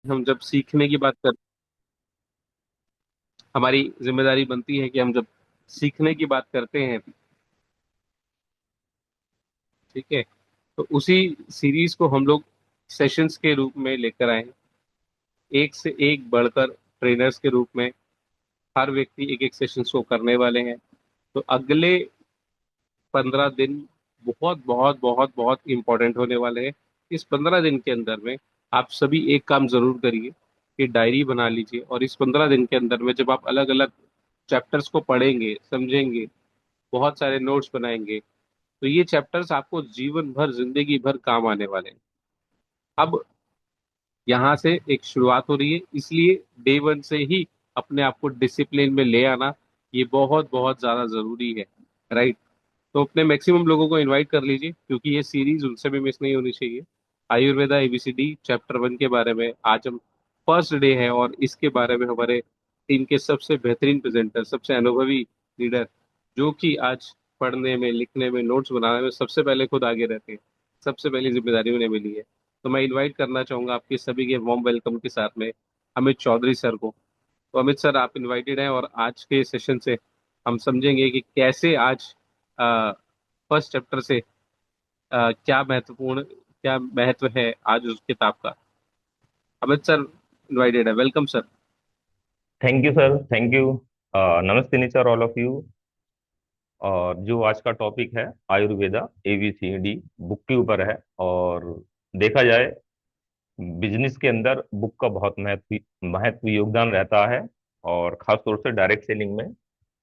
हम जब सीखने की बात कर हमारी जिम्मेदारी बनती है कि हम जब सीखने की बात करते हैं, ठीक है, तो उसी सीरीज को हम लोग सेशंस के रूप में लेकर आए हैं। एक से एक बढ़कर ट्रेनर्स के रूप में हर व्यक्ति एक एक सेशन को करने वाले हैं। तो अगले 15 दिन बहुत बहुत बहुत बहुत इंपॉर्टेंट होने वाले हैं। इस 15 दिन के अंदर में आप सभी एक काम जरूर करिए कि डायरी बना लीजिए, और इस 15 दिन के अंदर में जब आप अलग अलग चैप्टर्स को पढ़ेंगे, समझेंगे, बहुत सारे नोट्स बनाएंगे, तो ये चैप्टर्स आपको जीवन भर, जिंदगी भर काम आने वाले हैं। अब यहाँ से एक शुरुआत हो रही है, इसलिए डे वन से ही अपने आप को डिसिप्लिन में ले आना ये बहुत बहुत ज्यादा जरूरी है। राइट। तो अपने मैक्सिमम लोगों को इनवाइट कर लीजिए, क्योंकि ये सीरीज उनसे भी मिस नहीं होनी चाहिए। आयुर्वेदा एबीसीडी चैप्टर 1 के बारे में आज हम फर्स्ट डे है, और इसके बारे में हमारे टीम के सबसे बेहतरीन प्रेजेंटर, सबसे अनुभवी लीडर, जो कि आज पढ़ने में, लिखने में, नोट्स बनाने में सबसे पहले खुद आगे रहते हैं, सबसे पहली जिम्मेदारी उन्हें मिली है। तो मैं इनवाइट करना चाहूंगा आपके सभी के वार्म वेलकम के साथ में अमित चौधरी सर को। तो अमित सर, आप इनवाइटेड हैं, और आज के सेशन से हम समझेंगे कि कैसे आज फर्स्ट चैप्टर से क्या महत्व है आज उस किताब का। अमित सर इनवाइटेड है, welcome sir. Thank you sir, thank you. नमस्ते नेचर ऑल ऑफ यू। और जो आज का टॉपिक है आयुर्वेदा ABCD बुक के ऊपर है। और देखा जाए बिजनेस के अंदर बुक का बहुत महत्व महत्व योगदान रहता है। और खास तौर से डायरेक्ट सेलिंग में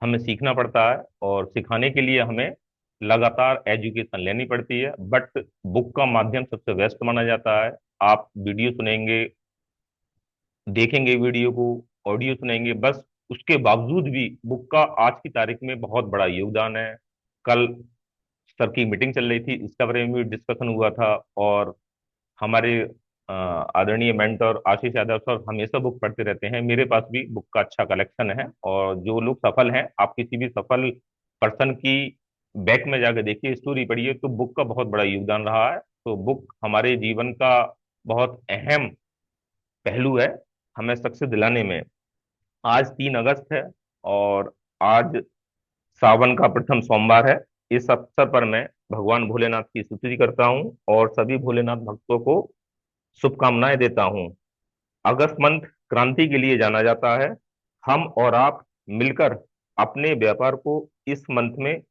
हमें सीखना पड़ता है, और सिखाने के लिए हमें लगातार एजुकेशन लेनी पड़ती है। बट बुक का माध्यम सबसे बेस्ट माना जाता है। आप वीडियो सुनेंगे, देखेंगे वीडियो को, ऑडियो सुनेंगे, बस उसके बावजूद भी बुक का आज की तारीख में बहुत बड़ा योगदान है। कल सर की मीटिंग चल रही थी, इसके बारे में भी डिस्कशन हुआ था। और हमारे आदरणीय मेंटर आशीष यादव सर हमेशा बुक पढ़ते रहते हैं। मेरे पास भी बुक का अच्छा कलेक्शन है। और जो लोग सफल हैं, आप किसी भी सफल पर्सन की बैक में जाकर देखिए, स्टोरी पढ़िए, तो बुक का बहुत बड़ा योगदान रहा है। तो बुक हमारे जीवन का बहुत अहम पहलू है हमें सक्सेस दिलाने में। आज 3 अगस्त है, और आज सावन का प्रथम सोमवार है। इस अवसर पर मैं भगवान भोलेनाथ की स्तुति करता हूँ और सभी भोलेनाथ भक्तों को शुभकामनाएं देता हूँ। अगस्त मंथ क्रांति के लिए जाना जाता है। हम और आप मिलकर अपने व्यापार को इस मंथ में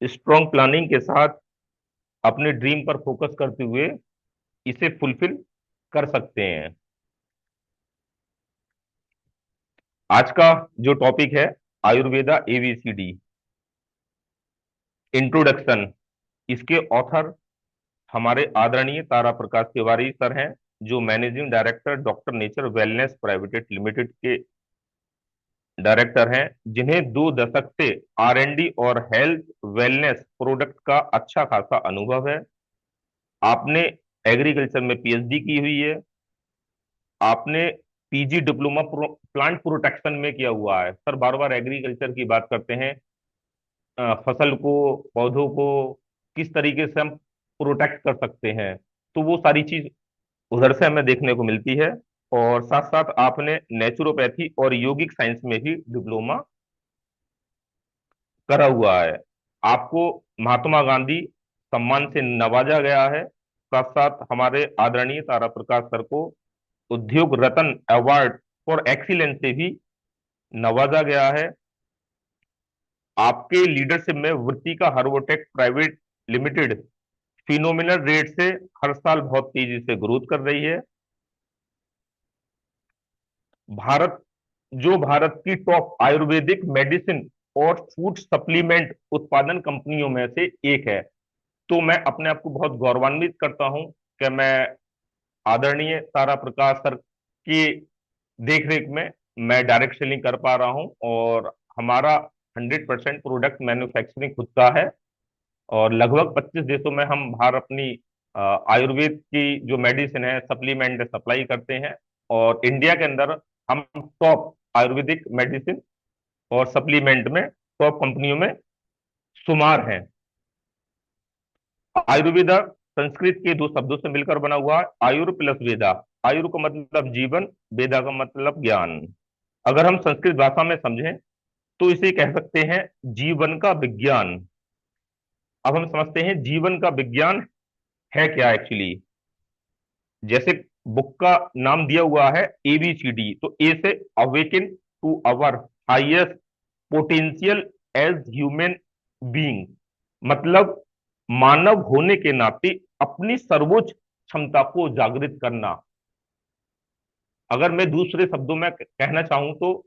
स्ट्रॉन्ग प्लानिंग के साथ अपने ड्रीम पर फोकस करते हुए इसे फुलफिल कर सकते हैं। आज का जो टॉपिक है आयुर्वेदा ABCD इंट्रोडक्शन, इसके ऑथर हमारे आदरणीय तारा प्रकाश तिवारी सर हैं, जो managing director doctor nature wellness private limited के डायरेक्टर हैं, जिन्हें 2 दशक से R&D और हेल्थ वेलनेस प्रोडक्ट का अच्छा खासा अनुभव है। आपने एग्रीकल्चर में PhD की हुई है। आपने PG डिप्लोमा प्लांट प्रोटेक्शन में किया हुआ है। सर बार बार एग्रीकल्चर की बात करते हैं, फसल को, पौधों को किस तरीके से हम प्रोटेक्ट कर सकते हैं, तो वो सारी चीज उधर से हमें देखने को मिलती है। और साथ साथ आपने नेचुरोपैथी और योगिक साइंस में भी डिप्लोमा करा हुआ है। आपको महात्मा गांधी सम्मान से नवाजा गया है। साथ साथ हमारे आदरणीय तारा प्रकाश सर को उद्योग रत्न अवार्ड फॉर एक्सीलेंस से भी नवाजा गया है। आपके लीडरशिप में Vrittika हर्बोटेक private limited phenomenal rate से हर साल बहुत तेजी से ग्रोथ कर रही है। भारत भारत की टॉप आयुर्वेदिक मेडिसिन और फूड सप्लीमेंट उत्पादन कंपनियों में से एक है। तो मैं अपने आप को बहुत गौरवान्वित करता हूं कि मैं आदरणीय तारा प्रकाश सर की देखरेख में मैं डायरेक्ट सेलिंग कर पा रहा हूं। और हमारा 100% प्रोडक्ट मैन्युफैक्चरिंग खुद का है। और लगभग 25 देशों में हम बाहर अपनी आयुर्वेद की जो मेडिसिन है, सप्लीमेंट सप्लाई करते हैं। और इंडिया के अंदर हम टॉप आयुर्वेदिक मेडिसिन और सप्लीमेंट में टॉप कंपनियों में शुमार हैं। आयुर्वेदा संस्कृत के 2 शब्दों से मिलकर बना हुआ है, आयुर प्लस वेदा। आयुर का मतलब जीवन, वेदा का मतलब ज्ञान। अगर हम संस्कृत भाषा में समझें तो इसे कह सकते हैं जीवन का विज्ञान। अब हम समझते हैं जीवन का विज्ञान है क्या एक्चुअली। जैसे बुक का नाम दिया हुआ है एबीसीडी, तो ए से awaken to our highest potential as human being, मतलब मानव होने के नाते अपनी सर्वोच्च क्षमता को जागृत करना। अगर मैं दूसरे शब्दों में कहना चाहूं तो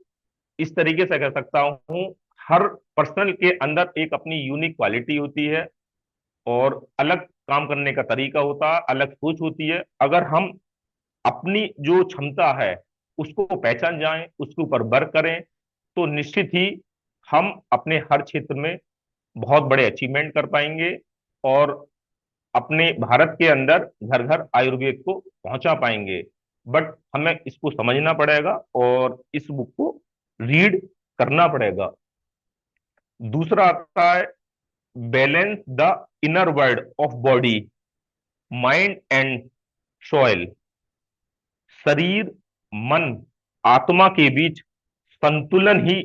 इस तरीके से कह सकता हूं, हर पर्सन के अंदर एक अपनी यूनिक क्वालिटी होती है और अलग काम करने का तरीका होता है, अलग सोच होती है। अगर हम अपनी जो क्षमता है उसको पहचान जाएं, उसके ऊपर वर्क करें, तो निश्चित ही हम अपने हर क्षेत्र में बहुत बड़े अचीवमेंट कर पाएंगे और अपने भारत के अंदर घर घर आयुर्वेद को पहुंचा पाएंगे। बट हमें इसको समझना पड़ेगा और इस बुक को रीड करना पड़ेगा। दूसरा आता है balance the inner world of body, mind and soil. शरीर, मन, आत्मा के बीच संतुलन ही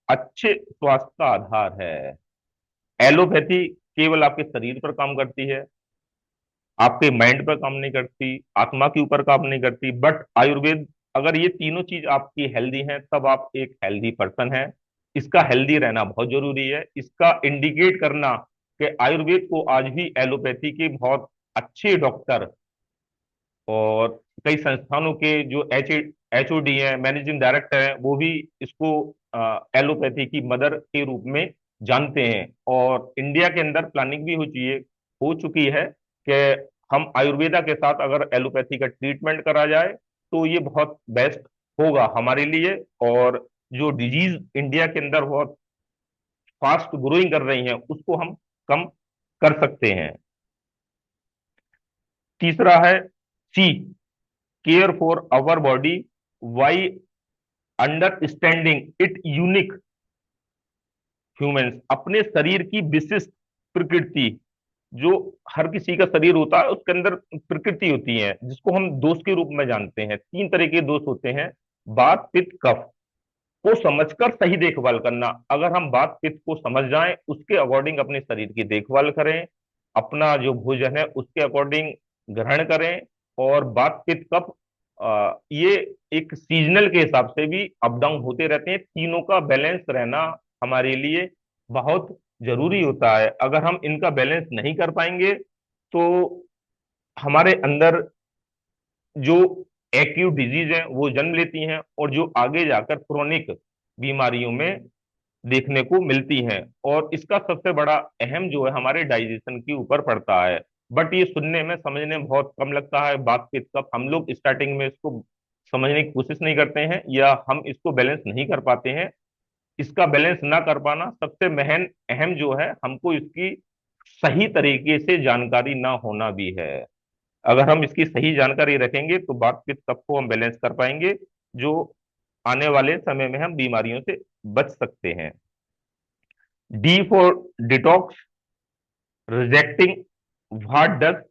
अच्छे स्वास्थ्य का आधार है। एलोपैथी केवल आपके शरीर पर काम करती है, आपके माइंड पर काम नहीं करती, आत्मा के ऊपर काम नहीं करती। बट आयुर्वेद, अगर ये तीनों चीज आपकी हेल्दी हैं तब आप एक हेल्दी पर्सन है। इसका हेल्दी रहना बहुत जरूरी है। इसका इंडिकेट करना कि आयुर्वेद को आज भी एलोपैथी के बहुत अच्छे डॉक्टर और कई संस्थानों के जो एचओडी हैं, मैनेजिंग डायरेक्टर हैं, वो भी इसको एलोपैथी की मदर के रूप में जानते हैं। और इंडिया के अंदर प्लानिंग भी हो चुकी है कि हम आयुर्वेदा के साथ अगर एलोपैथी का ट्रीटमेंट करा जाए तो ये बहुत बेस्ट होगा हमारे लिए। और जो डिजीज इंडिया के अंदर बहुत फास्ट ग्रोइंग कर रही हैं उसको हम कम कर सकते हैं। तीसरा है C, care for our body why understanding it unique humans. अपने शरीर की विशिष्ट प्रकृति, जो हर किसी का शरीर होता है उसके अंदर प्रकृति होती है जिसको हम दोष के रूप में जानते हैं। तीन तरह के दोष होते हैं, वात पित्त कफ, को समझकर सही देखभाल करना। अगर हम बात पित्त को समझ जाएं, उसके अकॉर्डिंग अपने शरीर की देखभाल करें, अपना जो भोजन है उसके अकॉर्डिंग ग्रहण करें। और बात पित्त कफ, ये एक सीजनल के हिसाब से भी अप डाउन होते रहते हैं। तीनों का बैलेंस रहना हमारे लिए बहुत जरूरी होता है। अगर हम इनका बैलेंस नहीं कर पाएंगे तो हमारे अंदर जो एक्यूट डिजीज है वो जन्म लेती हैं और जो आगे जाकर क्रोनिक बीमारियों में देखने को मिलती हैं। और इसका सबसे बड़ा अहम जो है हमारे डाइजेशन के ऊपर पड़ता है। बट ये सुनने में समझने में बहुत कम लगता है। बात पित्त कफ हम लोग स्टार्टिंग में इसको समझने की कोशिश नहीं करते हैं या हम इसको बैलेंस नहीं कर पाते हैं। इसका बैलेंस ना कर पाना सबसे महन अहम जो है, हमको इसकी सही तरीके से जानकारी ना होना भी है। अगर हम इसकी सही जानकारी रखेंगे तो बात पित्त कफ को हम बैलेंस कर पाएंगे, जो आने वाले समय में हम बीमारियों से बच सकते हैं। D for detox, rejecting what does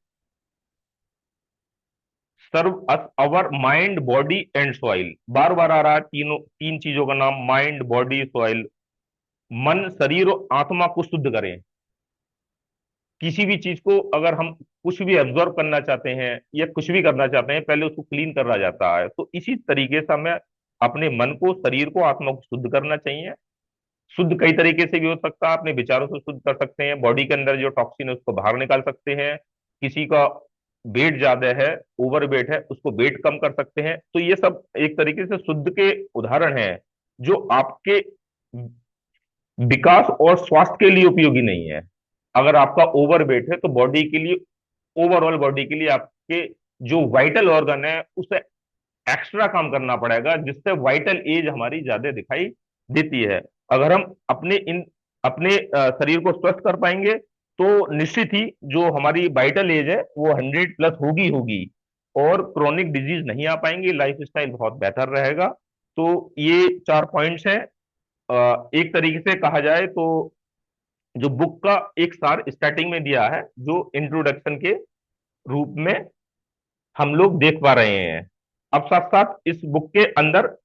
serve us our mind body and soil. बार बार आ रहा है तीन चीजों का नाम, माइंड बॉडी सॉइल। मन, शरीर और आत्मा को शुद्ध करें। किसी भी चीज को अगर हम कुछ भी एब्जॉर्व करना चाहते हैं या कुछ भी करना चाहते हैं, पहले उसको क्लीन करना जाता है। तो इसी तरीके से हमें अपने मन को, शरीर को, आत्मा को शुद्ध करना चाहिए। शुद्ध कई तरीके से भी हो सकता है। अपने विचारों से शुद्ध कर सकते हैं, बॉडी के अंदर जो टॉक्सिन है उसको बाहर निकाल सकते हैं। किसी का वेट ज्यादा है, ओवर वेट है, उसको वेट कम कर सकते हैं। तो ये सब एक तरीके से शुद्ध के उदाहरण हैं जो आपके विकास और स्वास्थ्य के लिए उपयोगी नहीं है। अगर आपका ओवर वेट है तो बॉडी के लिए, ओवरऑल बॉडी के लिए आपके जो वाइटल ऑर्गन है उसे एक्स्ट्रा काम करना पड़ेगा, जिससे वाइटल एज हमारी ज्यादा दिखाई देती है। अगर हम अपने शरीर को स्वस्थ कर पाएंगे तो निश्चित ही जो हमारी वाइटल एज है वो 100 प्लस होगी होगी और क्रोनिक डिजीज नहीं आ पाएंगे, लाइफ स्टाइल बहुत बेहतर रहेगा। तो ये 4 पॉइंट्स हैं। एक तरीके से कहा जाए तो जो बुक का एक सार स्टार्टिंग में दिया है, जो इंट्रोडक्शन के रूप में हम लोग देख पा रहे हैं। अब साथ साथ इस बुक के अंदर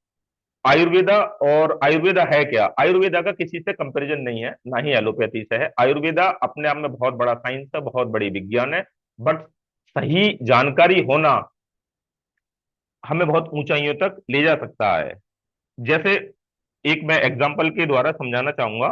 आयुर्वेदा, और आयुर्वेदा है क्या, आयुर्वेदा का किसी से कंपैरिजन नहीं है, ना ही एलोपैथी से है। आयुर्वेदा अपने आप में बहुत बड़ा साइंस है, बहुत बड़ी विज्ञान है। बट सही जानकारी होना हमें बहुत ऊंचाइयों तक ले जा सकता है। जैसे एक मैं एग्जांपल के द्वारा समझाना चाहूंगा।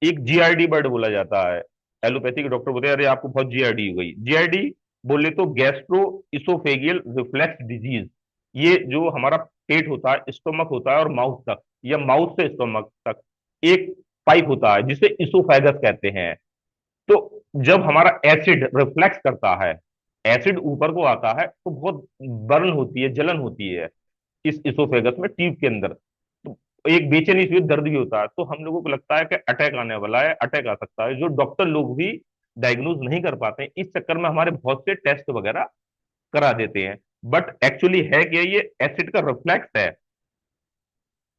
एक जीआरडी वर्ड बोला जाता है। एलोपैथी के डॉक्टर बोलते हैं अरे आपको बहुत जीआरडी हो गई। जीआरडी बोले तो गैस्ट्रो इसोफेगियल रिफ्लेक्स डिजीज। ये जो हमारा पेट होता है, स्टोमक होता है और माउथ तक, या माउथ से स्टोमक तक एक पाइप होता है जिसे इसोफेगस कहते हैं। तो जब हमारा एसिड रिफ्लेक्स करता है, एसिड ऊपर को आता है तो बहुत बर्न होती है, जलन होती है इस इसोफेगस में, ट्यूब के अंदर। तो एक बेचैनी सी दर्द भी होता है, तो हम लोगों को लगता है कि अटैक आने वाला है, अटैक आ सकता है, जो डॉक्टर लोग भी डायग्नोज नहीं कर पाते हैं। इस चक्कर में हमारे बहुत से टेस्ट वगैरह करा देते हैं। बट एक्चुअली है कि ये एसिड का रिफ्लेक्स है,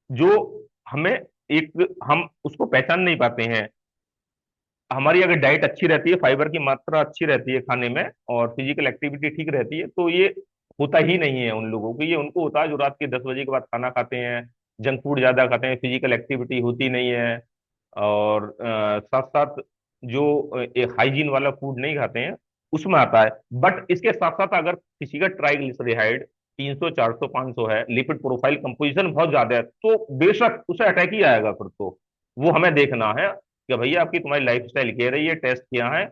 जो हमें एक, हम उसको पहचान नहीं पाते हैं। हमारी अगर डाइट अच्छी रहती है, फाइबर की मात्रा अच्छी रहती है खाने में, और फिजिकल एक्टिविटी ठीक रहती है, तो ये होता ही नहीं है उन लोगों को। ये उनको होता है जो रात के 10 बजे के बाद खाना खाते हैं, जंक फूड ज्यादा खाते हैं, फिजिकल एक्टिविटी होती नहीं है, और साथ साथ जो एक हाइजीन वाला फूड नहीं खाते हैं, उसमें आता है। बट इसके साथ साथ अगर किसी का ट्राइग्लिसराइड 300 400 500 है, लिपिड प्रोफाइल कंपोजिशन बहुत ज्यादा है, तो बेशक उसे अटैक ही आएगा फिर तो। वो हमें देखना है कि भैया आपकी तुम्हारी लाइफ स्टाइल कह रही है, टेस्ट किया है,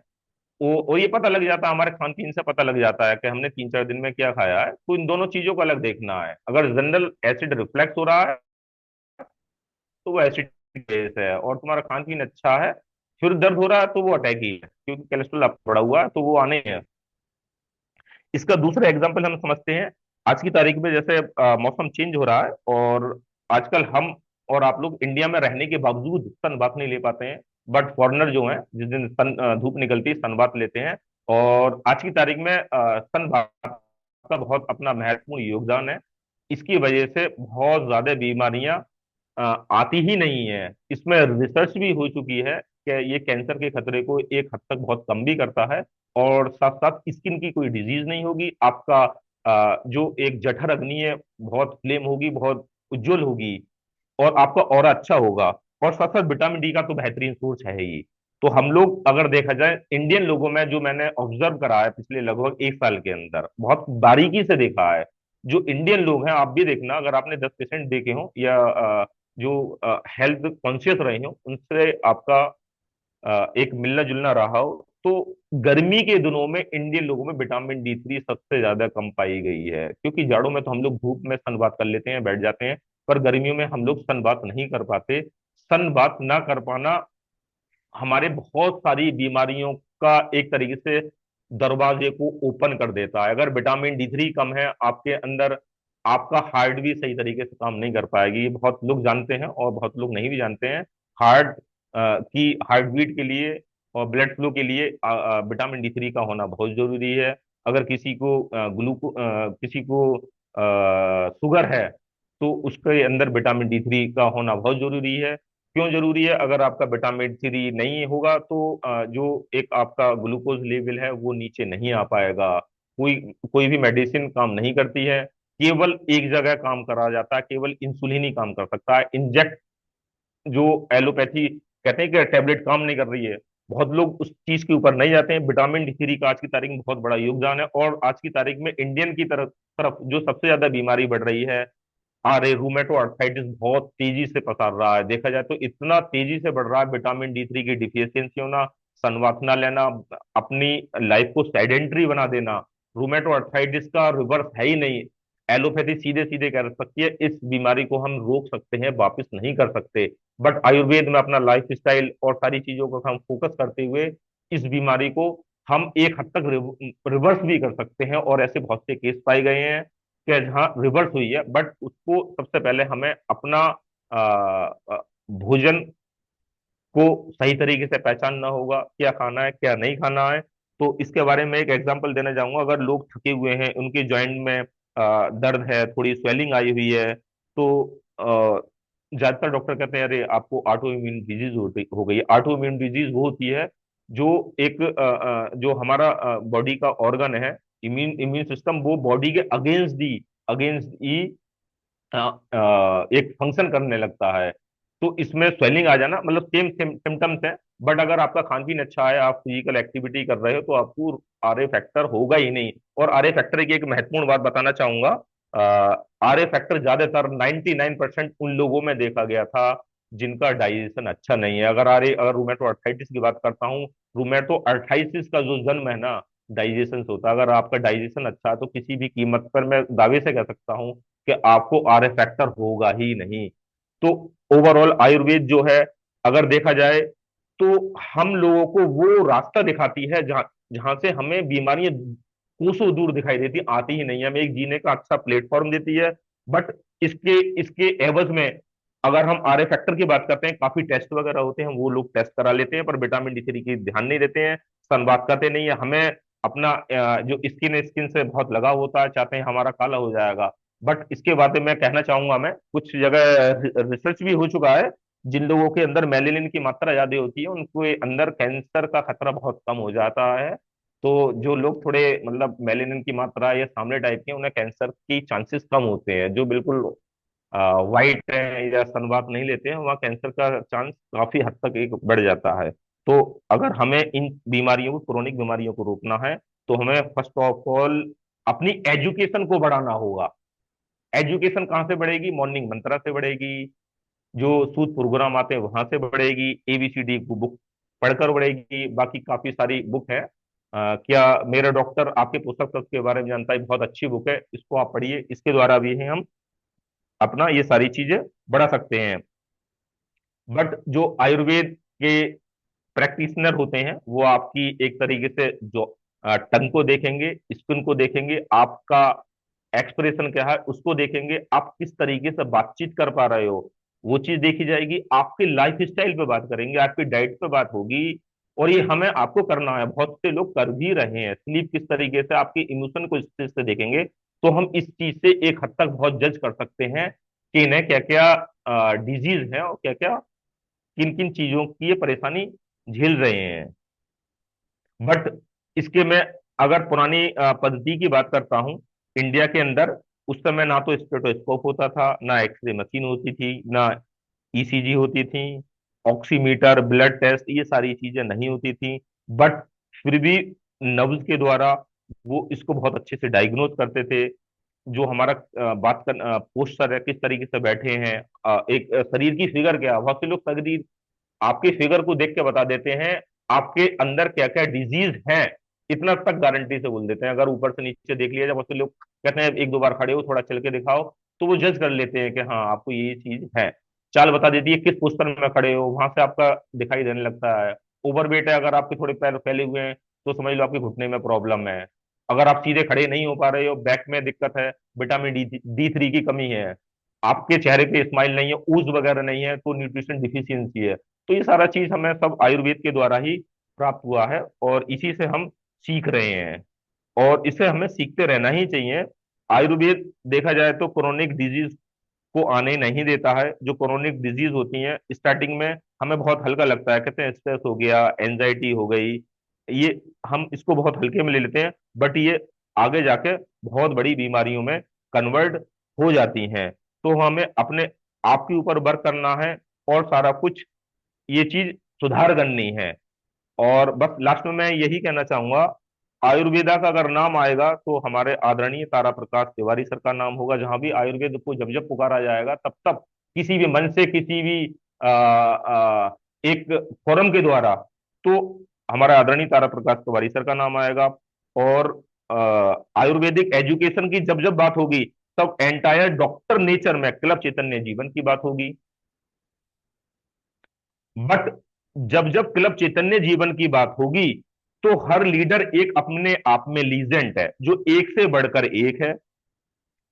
वो ये पता लग जाता है, हमारे खान पीन से पता लग जाता है कि हमने 3 4 दिन में क्या खाया है। तो इन दोनों चीजों को अलग देखना है। अगर जनरल एसिड रिफ्लेक्स हो रहा है तो वो एसिड बेस है, और तुम्हारा खान पीन अच्छा है, फिर दर्द हो रहा है तो वो अटैक ही है, क्योंकि कोलेस्ट्रॉल आप बढ़ा हुआ है तो वो आने ही है। इसका दूसरा एग्जाम्पल हम समझते हैं। आज की तारीख में जैसे मौसम चेंज हो रहा है, और आजकल हम और आप लोग इंडिया में रहने के बावजूद सन बाथ नहीं ले पाते हैं। बट फॉरेनर जो हैं, जिस दिन धूप निकलती है सन बाथ लेते हैं। और आज की तारीख में सन बाथ का बहुत अपना महत्वपूर्ण योगदान है। इसकी वजह से बहुत ज्यादा बीमारियां आती ही नहीं है। इसमें रिसर्च भी हो चुकी है कि ये कैंसर के खतरे को एक हद तक बहुत कम भी करता है। और साथ साथ स्किन की कोई डिजीज नहीं होगी आपका, जो एक जठर अग्नि है बहुत फ्लेम होगी, बहुत उज्जवल होगी, और आपका ऑरा अच्छा होगा। और साथ साथ विटामिन डी का तो बेहतरीन सोर्स है ही। तो हम लोग अगर देखा जाए इंडियन लोगों में, जो मैंने ऑब्जर्व करा है पिछले लगभग 1 साल के अंदर, बहुत बारीकी से देखा है, जो इंडियन लोग हैं, आप भी देखना, अगर आपने 10 पेशेंट देखे हो या जो हेल्थ कॉन्शियस रहे हो, उनसे आपका एक मिलना जुलना रहा हो, तो गर्मी के दिनों में इंडियन लोगों में विटामिन D3 सबसे ज्यादा कम पाई गई है। क्योंकि जाड़ों में तो हम लोग धूप में सन बात कर लेते हैं, बैठ जाते हैं, पर गर्मियों में हम लोग सन बात नहीं कर पाते। सन बात ना कर पाना हमारे बहुत सारी बीमारियों का एक तरीके से दरवाजे को ओपन कर देता है। अगर विटामिन D3 कम है आपके अंदर, आपका हार्ट भी सही तरीके से काम नहीं कर पाएगी। ये बहुत लोग जानते हैं और बहुत लोग नहीं भी जानते हैं। हार्ट की हार्ट बीट के लिए और ब्लड फ्लो के लिए विटामिन D3 का होना बहुत जरूरी है। अगर किसी को किसी को शुगर है, तो उसके अंदर विटामिन D3 का होना बहुत जरूरी है। क्यों जरूरी है? अगर आपका विटामिन D3 नहीं होगा तो जो एक आपका ग्लूकोज लेवल है वो नीचे नहीं आ पाएगा। कोई कोई भी मेडिसिन काम नहीं करती है, केवल एक जगह काम करा जाता है, केवल इंसुलिन ही काम कर सकता है। इंजेक्ट, जो एलोपैथी कहते हैं कि टैबलेट काम नहीं कर रही है, बहुत लोग उस चीज के ऊपर नहीं जाते हैं। विटामिन D3 का आज की तारीख में बहुत बड़ा योगदान है। और आज की तारीख में इंडियन की तरफ तरफ जो सबसे ज्यादा बीमारी बढ़ रही है, अरे रूमेटो अर्थाइटिस बहुत तेजी से पसार रहा है। देखा जाए तो इतना तेजी से बढ़ रहा है, विटामिन D3 की डिफिशियंसी होना, सनबाथ ना लेना, अपनी लाइफ को सेडेंट्री बना देना। रूमेटो अर्थाइटिस का रिवर्स है ही नहीं। एलोपैथी सीधे सीधे कह सकती है इस बीमारी को हम रोक सकते हैं, वापिस नहीं कर सकते। बट आयुर्वेद में अपना लाइफ स्टाइल और सारी चीजों को हम फोकस करते हुए इस बीमारी को हम एक हद तक रिवर्स भी कर सकते हैं। और ऐसे बहुत से केस पाए गए हैं कि जहाँ रिवर्स हुई है। बट उसको सबसे पहले हमें अपना भोजन को सही तरीके से पहचानना होगा, क्या खाना है क्या नहीं खाना है। तो इसके बारे में एक एग्जांपल देना चाहूंगा। अगर लोग थके हुए हैं, उनके जॉइंट में दर्द है, थोड़ी स्वेलिंग आई हुई है, तो ज्यादातर डॉक्टर कहते हैं अरे आपको ऑटो इम्यून डिजीज हो गई है। ऑटो इम्यून डिजीज वो होती है जो एक जो हमारा बॉडी का ऑर्गन है, इम्यून इम्यून सिस्टम वो बॉडी के अगेंस्ट दी एक फंक्शन करने लगता है। तो इसमें स्वेलिंग आ जाना मतलब सेम सिम्टम्स है। बट अगर आपका खान पीन अच्छा है, आप फिजिकल एक्टिविटी कर रहे हो, तो आपको आर ए फैक्टर होगा ही नहीं। और आर ए फैक्टर की एक महत्वपूर्ण बात बताना चाहूंगा। आर ए फैक्टर ज्यादातर 99% उन लोगों में देखा गया था जिनका डाइजेशन अच्छा नहीं है। अगर रूमेटो अर्थाइटिस की बात करता हूँ, रूमेटो अर्थाइटिस का जो जन्म है ना, डाइजेशन से होता है। अगर आपका डाइजेशन अच्छा है तो किसी भी कीमत पर मैं दावे से कह सकता हूँ कि आपको आर ए फैक्टर होगा ही नहीं। तो ओवरऑल आयुर्वेद जो है, अगर देखा जाए, तो हम लोगों को वो रास्ता दिखाती है जहां जहां से हमें बीमारियां कोसों दूर दिखाई देती, आती ही नहीं है। हमें एक जीने का अच्छा प्लेटफॉर्म देती है। बट इसके इसके एवज में अगर हम आर ए फैक्टर की बात करते हैं, काफी टेस्ट वगैरह होते हैं, वो लोग टेस्ट करा लेते हैं, पर विटामिन डी3 की ध्यान नहीं देते हैं, सन करते नहीं है। हमें अपना जो स्किन स्किन से बहुत लगाव होता है, चाहते हैं हमारा काला हो जाएगा। बट इसके बारे में कहना चाहूंगा, मैं कुछ जगह रिसर्च भी हो चुका है, जिन लोगों के अंदर मेलेनिन की मात्रा ज्यादा होती है उनके अंदर कैंसर का खतरा बहुत कम हो जाता है। तो जो लोग थोड़े मतलब मेलेनिन की मात्रा या सांवले टाइप के, उन्हें कैंसर की चांसेस कम होते हैं। जो बिल्कुल वाइट है या सनबाथ नहीं लेते हैं, वहाँ कैंसर का चांस काफी हद तक एक बढ़ जाता है। तो अगर हमें इन बीमारियों को, क्रोनिक बीमारियों को रोकना है, तो हमें फर्स्ट ऑफ ऑल अपनी एजुकेशन को बढ़ाना होगा। एजुकेशन कहाँ से बढ़ेगी? मॉर्निंग मंत्रा से बढ़ेगी, जो सूद प्रोग्राम आते हैं वहां से बढ़ेगी, एबीसीडी बुक पढ़कर बढ़ेगी। बाकी काफी सारी बुक है। क्या मेरा डॉक्टर आपके पुस्तक तत्व के बारे में जानता है, बहुत अच्छी बुक है, इसको आप पढ़िए। इसके द्वारा भी हम अपना ये सारी चीजें बढ़ा सकते हैं। बट जो आयुर्वेद के प्रैक्टिशनर होते हैं, वो आपकी एक तरीके से जो टंग को देखेंगे, स्किन को देखेंगे, आपका एक्सप्रेशन क्या है उसको देखेंगे, आप किस तरीके से बातचीत कर पा रहे हो वो चीज देखी जाएगी, आपकी लाइफ स्टाइल पे बात करेंगे, आपकी डाइट पे बात होगी। और ये हमें आपको करना है, बहुत से लोग कर भी रहे हैं। स्लीप किस तरीके से, आपके इमोशन को इस चीज से देखेंगे, तो हम इस चीज से एक हद तक बहुत जज कर सकते हैं कि इन्हें क्या क्या डिजीज है और क्या क्या किन किन चीजों की ये परेशानी झेल रहे हैं। बट इसके में अगर पुरानी पद्धति की बात करता हूँ, इंडिया के अंदर उस समय ना तो स्टेथोस्कोप होता था, ना एक्सरे मशीन होती थी, ना ईसीजी होती थी, ऑक्सीमीटर, ब्लड टेस्ट, ये सारी चीजें नहीं होती थी। बट फिर भी नब्ज के द्वारा वो इसको बहुत अच्छे से डायग्नोज करते थे। जो हमारा बात कर पोस्चर है, किस तरीके से बैठे हैं, एक शरीर की फिगर क्या है। बहुत से लोग शरीर आपके फिगर को देख के बता देते हैं आपके अंदर क्या क्या डिजीज है, इतना तक गारंटी से बोल देते हैं। अगर ऊपर से नीचे देख लिया जाए, बहुत से लोग कहते हैं एक दो बार खड़े हो, थोड़ा चल के दिखाओ, तो वो जज कर लेते हैं कि हाँ आपको ये चीज है। चाल बता देती है किस पोस्टर में खड़े हो, वहां से आपका दिखाई देने लगता है। ओवरवेट है, अगर आपके थोड़े पैर फैले हुए हैं, तो समझ लो आपके घुटने में प्रॉब्लम है। अगर आप सीधे खड़े नहीं हो पा रहे हो, बैक में दिक्कत है, विटामिन डी3 की कमी है, आपके चेहरे पे स्माइल नहीं है, ऊज वगैरह नहीं है, तो न्यूट्रिशन डिफिशियंसी है। तो ये सारा चीज हमें सब आयुर्वेद के द्वारा ही प्राप्त हुआ है, और इसी से हम सीख रहे हैं, और इसे हमें सीखते रहना ही चाहिए। आयुर्वेद देखा जाए तो क्रोनिक डिजीज को आने नहीं देता है। जो क्रोनिक डिजीज होती हैं स्टार्टिंग में हमें बहुत हल्का लगता है, कहते हैं स्ट्रेस हो गया, एंजाइटी हो गई, ये हम इसको बहुत हल्के में ले लेते हैं। बट ये आगे जाके बहुत बड़ी बीमारियों में कन्वर्ट हो जाती हैं। तो हमें अपने आप के ऊपर वर्क करना है, और सारा कुछ ये चीज सुधार करनी है। और बस लास्ट में मैं यही कहना चाहूंगा, आयुर्वेदा का अगर नाम आएगा तो हमारे आदरणीय तारा प्रकाश तिवारी सर का नाम होगा। जहां भी आयुर्वेद को जब जब पुकारा जाएगा, तब तब किसी भी मन से, किसी भी एक फोरम के द्वारा, तो हमारा आदरणीय तारा प्रकाश तिवारी सर का नाम आएगा। और आ, आयुर्वेदिक एजुकेशन की जब जब बात होगी, तब एंटायर डॉक्टर नेचर में क्लब चैतन्य जीवन की बात होगी। बट जब जब क्लब चैतन्य जीवन की बात होगी, तो हर लीडर एक अपने आप में लीजेंड है, जो एक से बढ़कर एक है,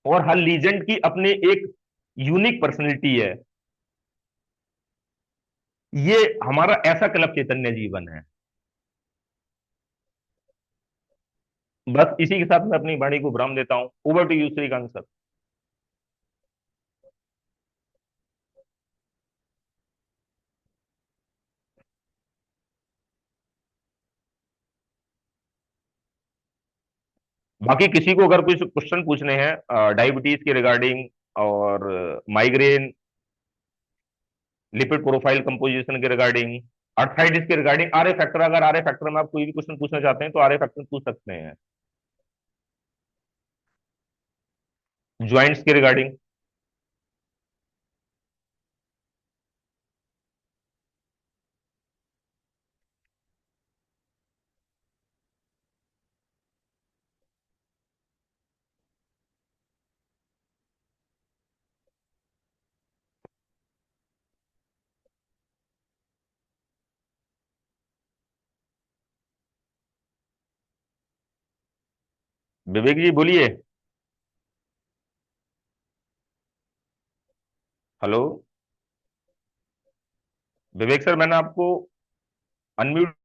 और हर लीजेंड की अपने एक यूनिक पर्सनैलिटी है। ये हमारा ऐसा क्लब चैतन्य जीवन है। बस इसी के साथ मैं अपनी वाणी को विराम देता हूं। Over to you Shrikant sir. बाकी किसी को अगर कुछ क्वेश्चन पूछने हैं डायबिटीज के रिगार्डिंग और माइग्रेन, लिपिड प्रोफाइल कंपोजिशन के रिगार्डिंग, अर्थराइटिस के रिगार्डिंग, आर ए फैक्टर, अगर आर ए फैक्टर में आप कोई भी क्वेश्चन पूछना चाहते हैं तो आर ए फैक्टर पूछ सकते हैं। ज्वाइंट्स के रिगार्डिंग। विवेक जी बोलिए। हेलो विवेक सर, मैंने आपको अनम्यूट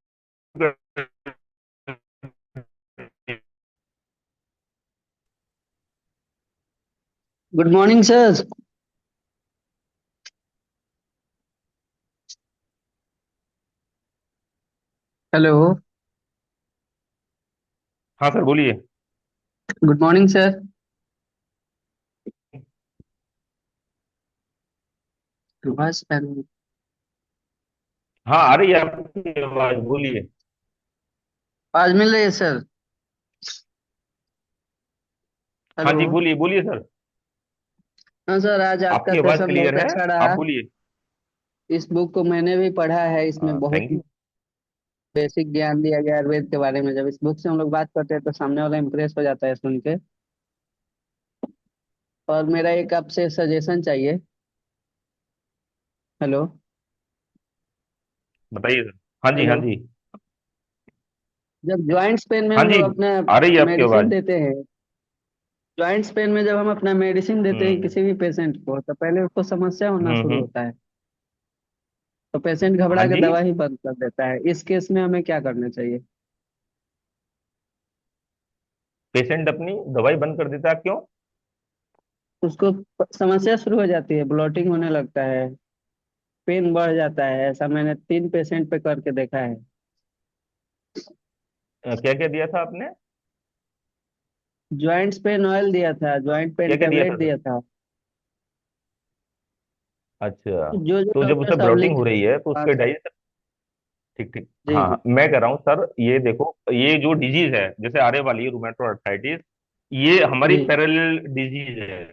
कर। Good morning sir. हेलो। हाँ सर बोलिए। Good morning sir. Subhash Pahalwan. हाँ आ रही है आपकी आवाज, बोलिए। आज मिल रही है सर। हाँ हेलो। जी बोलिए, बोलिए सर। हाँ सर, आज आपका आपकी आवाज सेशन क्लियर बहुत है, अच्छा आप रहा। बोलिए। इस बुक को मैंने भी पढ़ा है, इसमें बहुत थैंक यू। बेसिक ज्ञान दिया गया आयुर्वेद के बारे में। जब इस बुक से हम लोग बात करते हैं तो सामने वाला इम्प्रेस हो जाता है सुन के। और मेरा एक आपसे सजेशन चाहिए। हेलो। बताइए सर। हाँ जी, हाँ हेलो। जी। जब जॉइंट्स पेन में हाँ हम जी, लोग अपना आ रही है आपकी मेडिसिन आवाज। देते हैं, जॉइंट्स पेन में जब हम अपना मेडिसिन देते हैं हम्म किसी भी पेशेंट को, तो पहले उसको समस्या होना शुरू हम्म। होता है। तो पेशेंट घबरा हाँ के जी। दवा ही बंद कर देता है। इस केस में हमें क्या करना चाहिए? पेशेंट अपनी दवाई बंद कर देता है, क्यों? उसको समस्या शुरू हो जाती है, ब्लॉटिंग होने लगता है, पेन बढ़ जाता है। ऐसा मैंने 3 पेशेंट पे करके देखा है। क्या क्या दिया था आपने? ज्वाइंट्स पेन ऑयल दिया था, ज्वाइंट क्या पेन क्या दिया टेबलेट था सर? दिया था। अच्छा। जो जो तो जब डॉक्टर उसे साहब ब्लोटिंग लिख हो रही है तो उसके पास। डाइजेशन। ठीक ठीक। जी हाँ जी। हाँ, मैं कह रहा हूँ सर, ये देखो, ये जो डिजीज है जैसे आने वाली है रूमेटोइड अर्थराइटिस, ये हमारी जी। पैरेलल डिजीज है।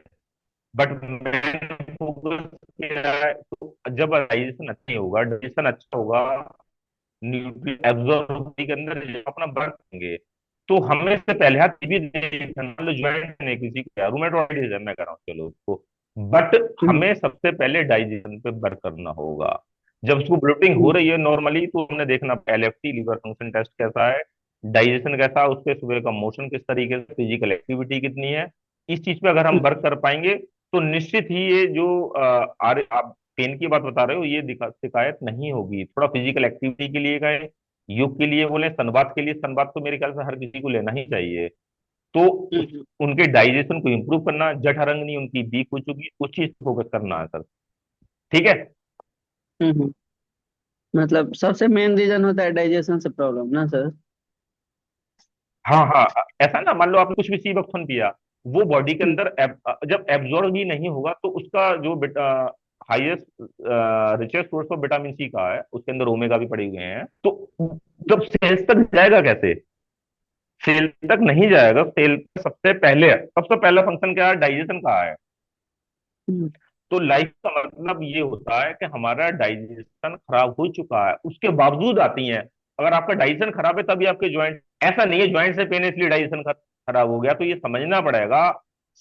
बट मैंने फोकस किया है, तो जब डाइजेशन अच्छा होगा, न्यूट्रिएंट एब्जॉर्ब के अंदर अपना वर्क करेंगे, तो हमें से पहले हाथ भी ज्वाइंट नहीं, किसी को रूमेटोइड है मैं कर रहा हूँ, चलो उसको। बट हम्म, हमें सबसे पहले डाइजेशन पे वर्क करना होगा। जब उसको ब्लोटिंग हो हम्म, रही है नॉर्मली, तो हमने देखना एलएफटी लीवर फंक्शन टेस्ट कैसा है, डाइजेशन कैसा है, उसके सुबह का मोशन किस तरीके से, फिजिकल एक्टिविटी कितनी है। इस चीज पे अगर हम हम्म, वर्क कर पाएंगे तो निश्चित ही ये जो आप पेन की बात बता रहे हो, ये शिकायत नहीं होगी। थोड़ा फिजिकल एक्टिविटी के लिए गए, योग के लिए बोले, सनबाथ के लिए, सनबाथ तो मेरे ख्याल से हर किसी को लेना ही चाहिए। तो हम्म, उनके डाइजेशन को इंप्रूव करना, जठरांगनी उनकी वीक हो चुकी, उस चीज पे फोकस करना है सर। ठीक है। हम्म। मतलब सबसे मेन रीजन होता है डाइजेशन से प्रॉब्लम ना सर? हाँ हाँ, ऐसा ना, मान लो आपने कुछ भी सीबकथन पिया, वो बॉडी के हम्म, अंदर जब एब्जॉर्ब ही नहीं होगा, तो उसका जो highest richest source of vitamin C का है, उसके अंदर ओमेगा भी पड़े हुए हैं, तो जब सेल्स तक जाएगा कैसे? सेल तक नहीं जाएगा। सेल सबसे पहला फंक्शन क्या है? डाइजेशन का है। हम्म, तो लाइफ का मतलब ये होता है कि हमारा डाइजेशन खराब हो चुका है, उसके बावजूद आती हैं। अगर आपका डाइजेशन खराब है तभी आपके ज्वाइंट, ऐसा नहीं है ज्वाइंट से पेन है इसलिए डाइजेशन खराब हो गया, तो ये समझना पड़ेगा।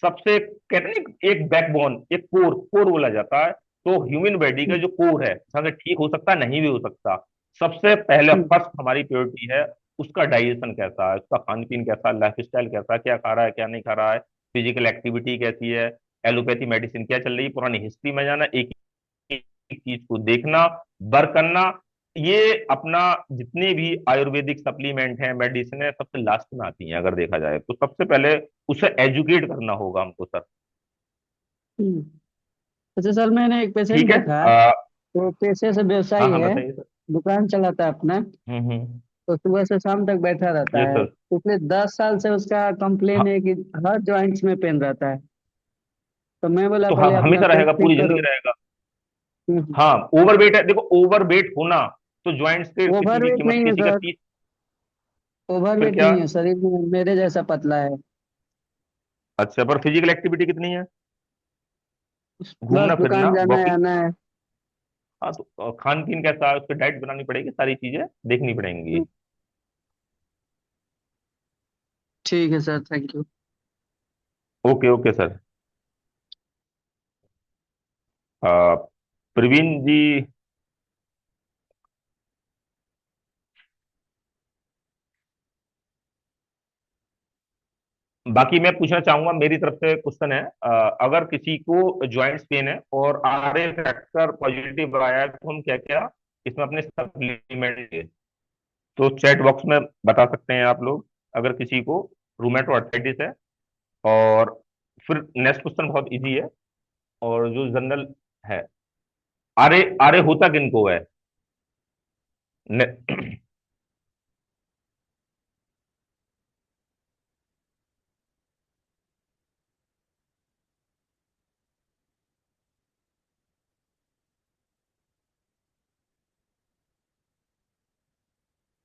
सबसे कहते हैं ना, एक बैकबोन, एक कोर, कोर बोला जाता है। तो ह्यूमन बॉडी का हम्म, जो कोर है, अगर ठीक हो सकता है, नहीं भी हो सकता, सबसे पहले हम्म, फर्स्ट हमारी प्रायोरिटी है उसका डाइजेशन कैसा है, उसका खान पीन कैसा, लाइफ स्टाइल कैसा, क्या खा रहा है क्या नहीं खा रहा है, फिजिकल एक्टिविटी कैसी है, एलोपैथी मेडिसिन क्या चल रही है, पुरानी हिस्ट्री में जाना, एक एक चीज को देखना, वर्क करना। ये अपना जितने भी आयुर्वेदिक सप्लीमेंट है, मेडिसिन है, सबसे लास्ट में आती हैं अगर देखा जाए तो। सबसे पहले उसे एजुकेट करना होगा हमको सर। हम्म। अच्छा सर, मैंने एक पेशेंट ठीक है। देखा। तो पेशे से हाँ व्यवसायी हाँ है, बताइए सर। दुकान चलाता है अपना। हम्म। तो सुबह से शाम तक बैठा रहता यस है। सर। पिछले 10 साल से उसका कंप्लेन हाँ, है कि हर जॉइंट्स में पेन रहता है। तो मैं बोला तो पहले अपना हमेशा पेट रहेगा, ठीक पूरी जिंदगी करो। रहेगा। हम्म। हाँ, ओवरवेट है, देखो ओवरवेट होना तो ज्वाइंट्स के किसी ओवर भी वेट कीमत, नहीं है किसी का सर। 30। ओवर फिर वेट क्या? नहीं है, शरीर में मेरे जैसा पतला है। अच्छा, पर फिजिकल एक्टिविटी कितनी है? बस घूमना फिरना, दुकान जाना है, वॉकिंग। आना है। हाँ, तो खान पीन कैसा है, उस पर डाइट बनानी पड़ेगी, सारी चीजें देखनी पड़ेंगी। ठीक है sir, thank you. Okay okay sir. Uh, Praveen ji, बाकी मैं पूछना चाहूंगा, मेरी तरफ से क्वेश्चन है, अगर किसी को जॉइंट्स पेन है और आरए फैक्टर पॉजिटिव आया है, तो हम क्या क्या इसमें अपने सप्लीमेंट लें? तो चैट बॉक्स में बता सकते हैं आप लोग, अगर किसी को रूमेटो अर्थराइटिस है। और फिर नेक्स्ट क्वेश्चन बहुत इजी है, और जो जनरल है, आरए आरए होता किनको है? ने-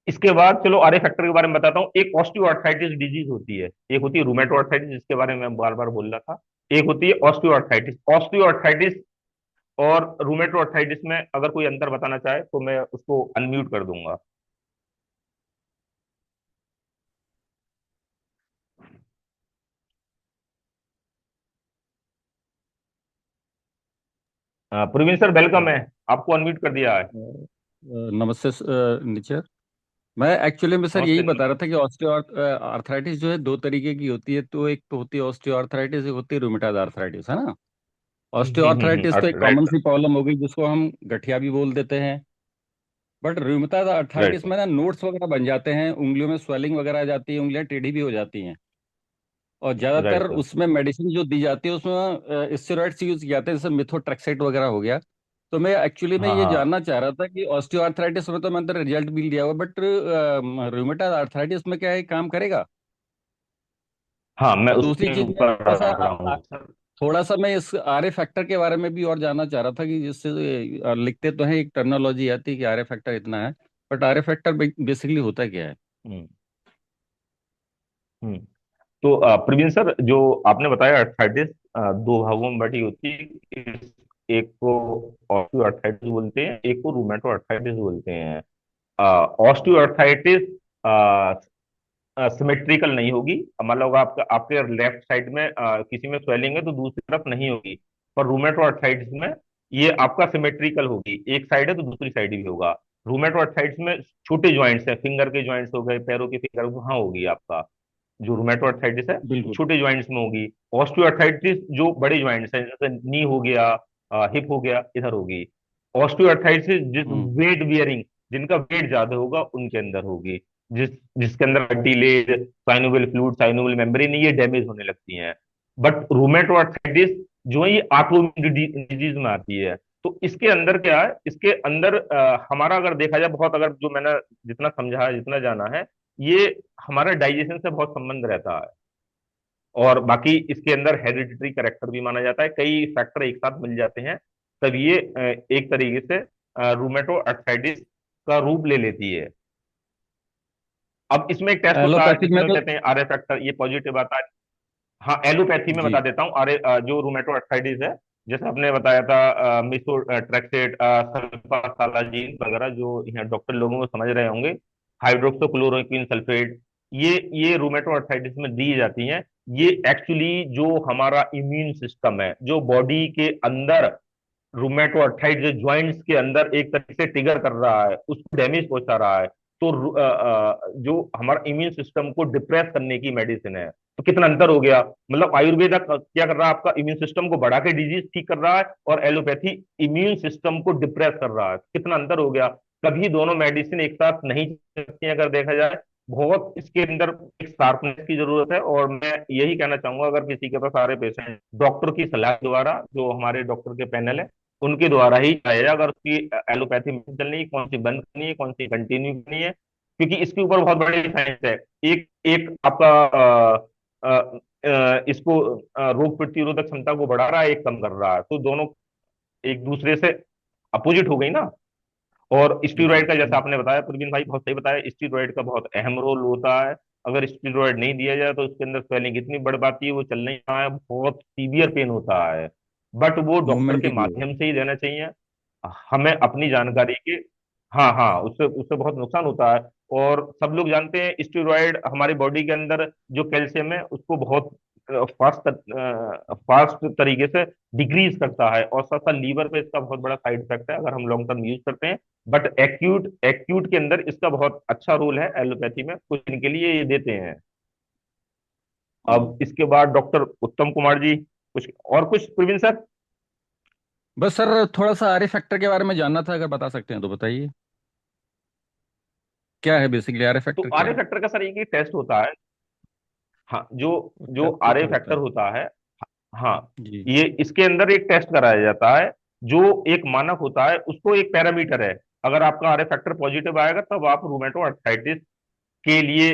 इसके बाद चलो आरए फैक्टर के बारे में बताता हूँ। एक ऑस्टियोआर्थराइटिस डिजीज होती है, एक होती है रूमेटोआर्थराइटिस, जिसके बारे में मैं बार बार बोल रहा था। एक होती है ऑस्टियोआर्थराइटिस। ऑस्टियोआर्थराइटिस और रूमेटोआर्थराइटिस में अगर कोई अंतर बताना चाहे तो मैं उसको अनम्यूट कर दूंगा। प्रवीण सर वेलकम है, आपको अनम्यूट कर दिया है। नमस्ते नीचर। मैं एक्चुअली में सर नमस्ते यही बता रहा नमस्ते। था कि ऑस्टियो आर्थराइटिस जो है दो तरीके की होती है। तो एक तो होती है ऑस्टियो आर्थराइटिस, एक होती है रूमेटाइड आर्थराइटिस, है ना। ऑस्टियो आर्थराइटिस तो एक राइट कॉमन सर। सी प्रॉब्लम हो गई जिसको हम गठिया भी बोल देते हैं। But rheumatoid right arthritis sir. में ना नोट्स वगैरह बन जाते हैं, उंगलियों में स्वेलिंग वगैरह आ जाती है, उंगलियां टेढ़ी भी हो जाती हैं। और ज्यादातर राइट सर। उसमें मेडिसिन जो दी जाती है उसमें स्टेरॉइड्स यूज किए जाते हैं, जैसे मिथोट्रेक्सेट वगैरह हो गया। तो मैं एक्चुअली में हाँ ये हाँ जानना चाह रहा था कि ऑस्टियोआर्थराइटिस में तो मैंने तो रिजल्ट भी दिया हुआ, बट रूमेटाइड आर्थराइटिस में क्या है, काम करेगा? हाँ, मैं और दूसरी उसके चीज मैं ऊपर थोड़ा सा आ रहा हूँ सर। थोड़ा सा मैं इस आर ए फैक्टर के बारे में भी और जानना चाह रहा था कि जिससे लिखते तो हैं, एक टर्मिनोलॉजी आती है कि आर ए फैक्टर इतना है, but R A factor basically होता क्या है? हम्म हम्म। तो प्रवीण सर, जो आपने बताया अर्थराइटिस दो भागों में बटी होती है। एक को ऑस्टियो अर्थराइटिस बोलते हैं, एक को रूमेटो अर्थराइटिस बोलते हैं। ऑस्टियो अर्थराइटिस सिमेट्रिकल नहीं होगी, मतलब आपका आपके लेफ्ट साइड में किसी में स्वेलिंग है तो दूसरी तरफ नहीं होगी। पर रूमेटो अर्थराइटिस में ये आपका सिमेट्रिकल होगी, एक साइड है तो दूसरी साइड भी होगा। रूमेटो अर्थराइटिस में छोटे ज्वाइंट्स है, फिंगर के ज्वाइंट्स हो गए, पैरों के फिंगर, वहां होगी आपका जो रूमेटो अर्थराइटिस है, वो बिल्कुल। छोटे ज्वाइंट्स में होगी। ऑस्टियो अर्थराइटिस जो बड़े ज्वाइंट्स है, जैसे नी हो गया, हिप हो गया, इधर होगी। ऑस्टियो अर्थराइटिस जिस हम्म। वेट बियरिंग, जिनका वेट ज्यादा होगा उनके अंदर होगी, जिस जिसके अंदर cartilage, synovial fluid, synovial membrane, ये डैमेज होने लगती हैं। बट रूमेटो अर्थराइटिस जो है ये ऑटोइम्यून डिजीज में आती है। तो इसके अंदर क्या है, इसके अंदर हमारा अगर देखा जाए, बहुत अगर जो मैंने जितना समझा है, जितना जाना है, ये हमारा डाइजेशन से बहुत संबंध रहता है। और बाकी इसके अंदर हेरिडिटरी करेक्टर भी माना जाता है, कई फैक्टर एक साथ मिल जाते हैं, तब ये एक तरीके से रूमेटो अर्थराइटिस का रूप ले लेती है। अब इसमें एक टेस्ट होता है एलोपैथिक में जिसमें तो कहते हैं आर ए फैक्टर, ये पॉजिटिव आता है। हाँ, एलोपैथी में जी। बता देता हूँ। अरे जो रूमेटो अर्थराइटिस है, जैसे आपने बताया था मिसो ट्रेक्सेट, सल्फासालाजीन वगैरह, जो यहाँ डॉक्टर लोगों को समझ रहे होंगे, हाइड्रोक्सोक्लोरोक्विन सल्फेट, ये रूमेटो अर्थराइटिस में दी जाती हैं। ये एक्चुअली जो हमारा इम्यून सिस्टम है, जो बॉडी के अंदर रूमेटो अर्थराइटिस जो ज्वाइंट्स के अंदर एक तरीके से ट्रिगर कर रहा है, उसको डैमेज पहुंचा रहा है, तो जो हमारा इम्यून सिस्टम को डिप्रेस करने की मेडिसिन है। तो कितना अंतर हो गया, मतलब आयुर्वेदा क्या कर रहा है, आपका इम्यून सिस्टम को बढ़ा के डिजीज ठीक कर रहा है, और एलोपैथी इम्यून सिस्टम को डिप्रेस कर रहा है। कितना अंतर हो गया। कभी दोनों मेडिसिन एक साथ नहीं चल सकती हैं, अगर देखा जाए। बहुत इसके अंदर एक शार्पनेस की जरूरत है, और मैं यही कहना चाहूंगा, अगर किसी के पास सारे पेशेंट डॉक्टर की सलाह द्वारा, जो हमारे डॉक्टर के पैनल है उनके द्वारा ही जाएगा, अगर उसकी एलोपैथी मेडिसिन चलनी है, कौन सी बंद करनी है, कौन सी कंटिन्यू करनी है, क्योंकि इसके ऊपर बहुत बड़ी साइंस है। एक एक आपका इसको रोग प्रतिरोधक क्षमता को बढ़ा रहा है, एक कम कर रहा है, तो दोनों एक दूसरे से अपोजिट हो गई ना। और जी स्टीरॉयड का जैसा आपने बताया प्रवीण भाई, बहुत सही बताया, स्टीरॉयड का बहुत अहम रोल होता है। अगर स्टीरॉयड नहीं दिया जाए तो उसके अंदर स्वेलिंग इतनी बढ़ पाती है, वो चल नहीं पाए, बहुत सीवियर पेन होता है। बट वो डॉक्टर मूवमेंट के ही नहीं होगा। माध्यम से ही देना चाहिए, हमें अपनी जानकारी के। हाँ हाँ, उससे उससे बहुत नुकसान होता है। और सब लोग जानते हैं स्टेरॉयड हमारी बॉडी के अंदर जो कैल्शियम है उसको बहुत फास्ट फास्ट तरीके से डिक्रीज करता है, और साथ साथ लीवर पे इसका बहुत बड़ा साइड इफेक्ट है अगर हम लॉन्ग टर्म यूज करते हैं। बट एक्यूट एक्यूट के अंदर इसका बहुत अच्छा रोल है, एलोपैथी में कुछ दिन के लिए ये देते हैं। अब इसके बाद डॉक्टर उत्तम कुमार जी, कुछ और कुछ प्रवीण सर? बस सर थोड़ा सा आर ए फैक्टर के बारे में जानना था, अगर बता सकते हैं तो बताइए। क्या है बेसिकली आर ए तो फैक्टर, आर क्या ए है? फैक्टर का सर एक टेस्ट होता है। हाँ, जो जो टेस्ट तो आर ए क्या होता फैक्टर है? होता है, हाँ, जी। ये इसके अंदर एक टेस्ट कराया जाता है जो एक मानक होता है, उसको एक पैरामीटर है। अगर आपका आर ए फैक्टर पॉजिटिव आएगा तब आप रूमेटो अर्थराइटिस के लिए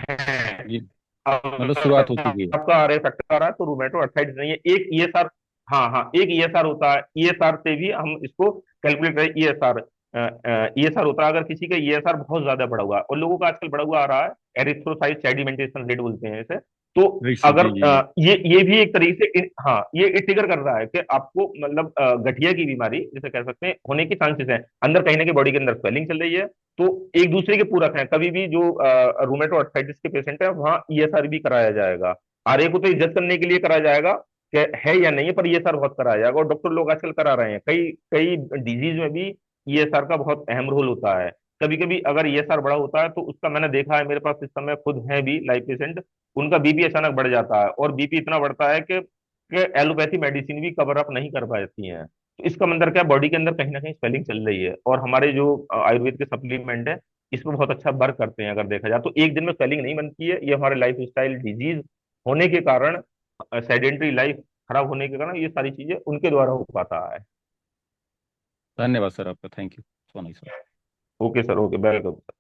हैं। जी, मतलब अगर शुरुआत हो चुकी है। आपका आर ए फैक्टर आ रहा है तो रूमेटो अर्थराइटिस नहीं है। एक ईएसआर, हाँ हाँ, एक ईएसआर होता है, ईएसआर से भी हम इसको कैलकुलेट करें। ईएसआर ईएसआर होता है अगर किसी का ईएसआर बहुत ज्यादा बढ़ा हुआ है, और लोगों का आजकल बढ़ा हुआ आ रहा है, एरिथ्रोसाइट सेडिमेंटेशन रेट बोलते हैं इसे। तो जी अगर जी जी। ये भी एक तरीके से हाँ, ये ट्रिगर कर रहा है कि आपको मतलब गठिया की बीमारी जैसे कह सकते हैं होने के चांसेस हैं, अंदर कहीं ना कहीं बॉडी के अंदर स्वेलिंग चल रही है। तो एक दूसरे के पूरक हैं, कभी भी जो रूमेटो अर्थराइटिस के पेशेंट है वहाँ ईएसआर भी कराया जाएगा। आरए को तो एडजस्ट करने के लिए कराया जाएगा कि है या नहीं है, पर ईएसआर बहुत कराया जाएगा, और डॉक्टर लोग आजकल करा रहे हैं। कई कई डिजीज में भी ईएसआर का बहुत अहम रोल होता है। कभी कभी अगर ईएसआर बड़ा होता है तो उसका मैंने देखा है, मेरे पास इस समय खुद है भी लाइव पेशेंट, उनका बीपी अचानक बढ़ जाता है, और बीपी इतना बढ़ता है कि एलोपैथी मेडिसिन भी कवर अप नहीं कर पाती है। तो इसका मतलब क्या, बॉडी के अंदर कहीं ना कहीं स्वेलिंग चल रही है। और हमारे जो आयुर्वेद के सप्लीमेंट है इसमें बहुत अच्छा वर्क करते हैं। अगर देखा जाए तो एक दिन में स्वेलिंग नहीं बनती है, ये हमारे लाइफ स्टाइल डिजीज होने के कारण, सेडेंट्री लाइफ खराब होने के कारण ये सारी चीजें उनके द्वारा हो पाता है। धन्यवाद सर आपका, thank you so much sir. Okay sir, okay, welcome sir.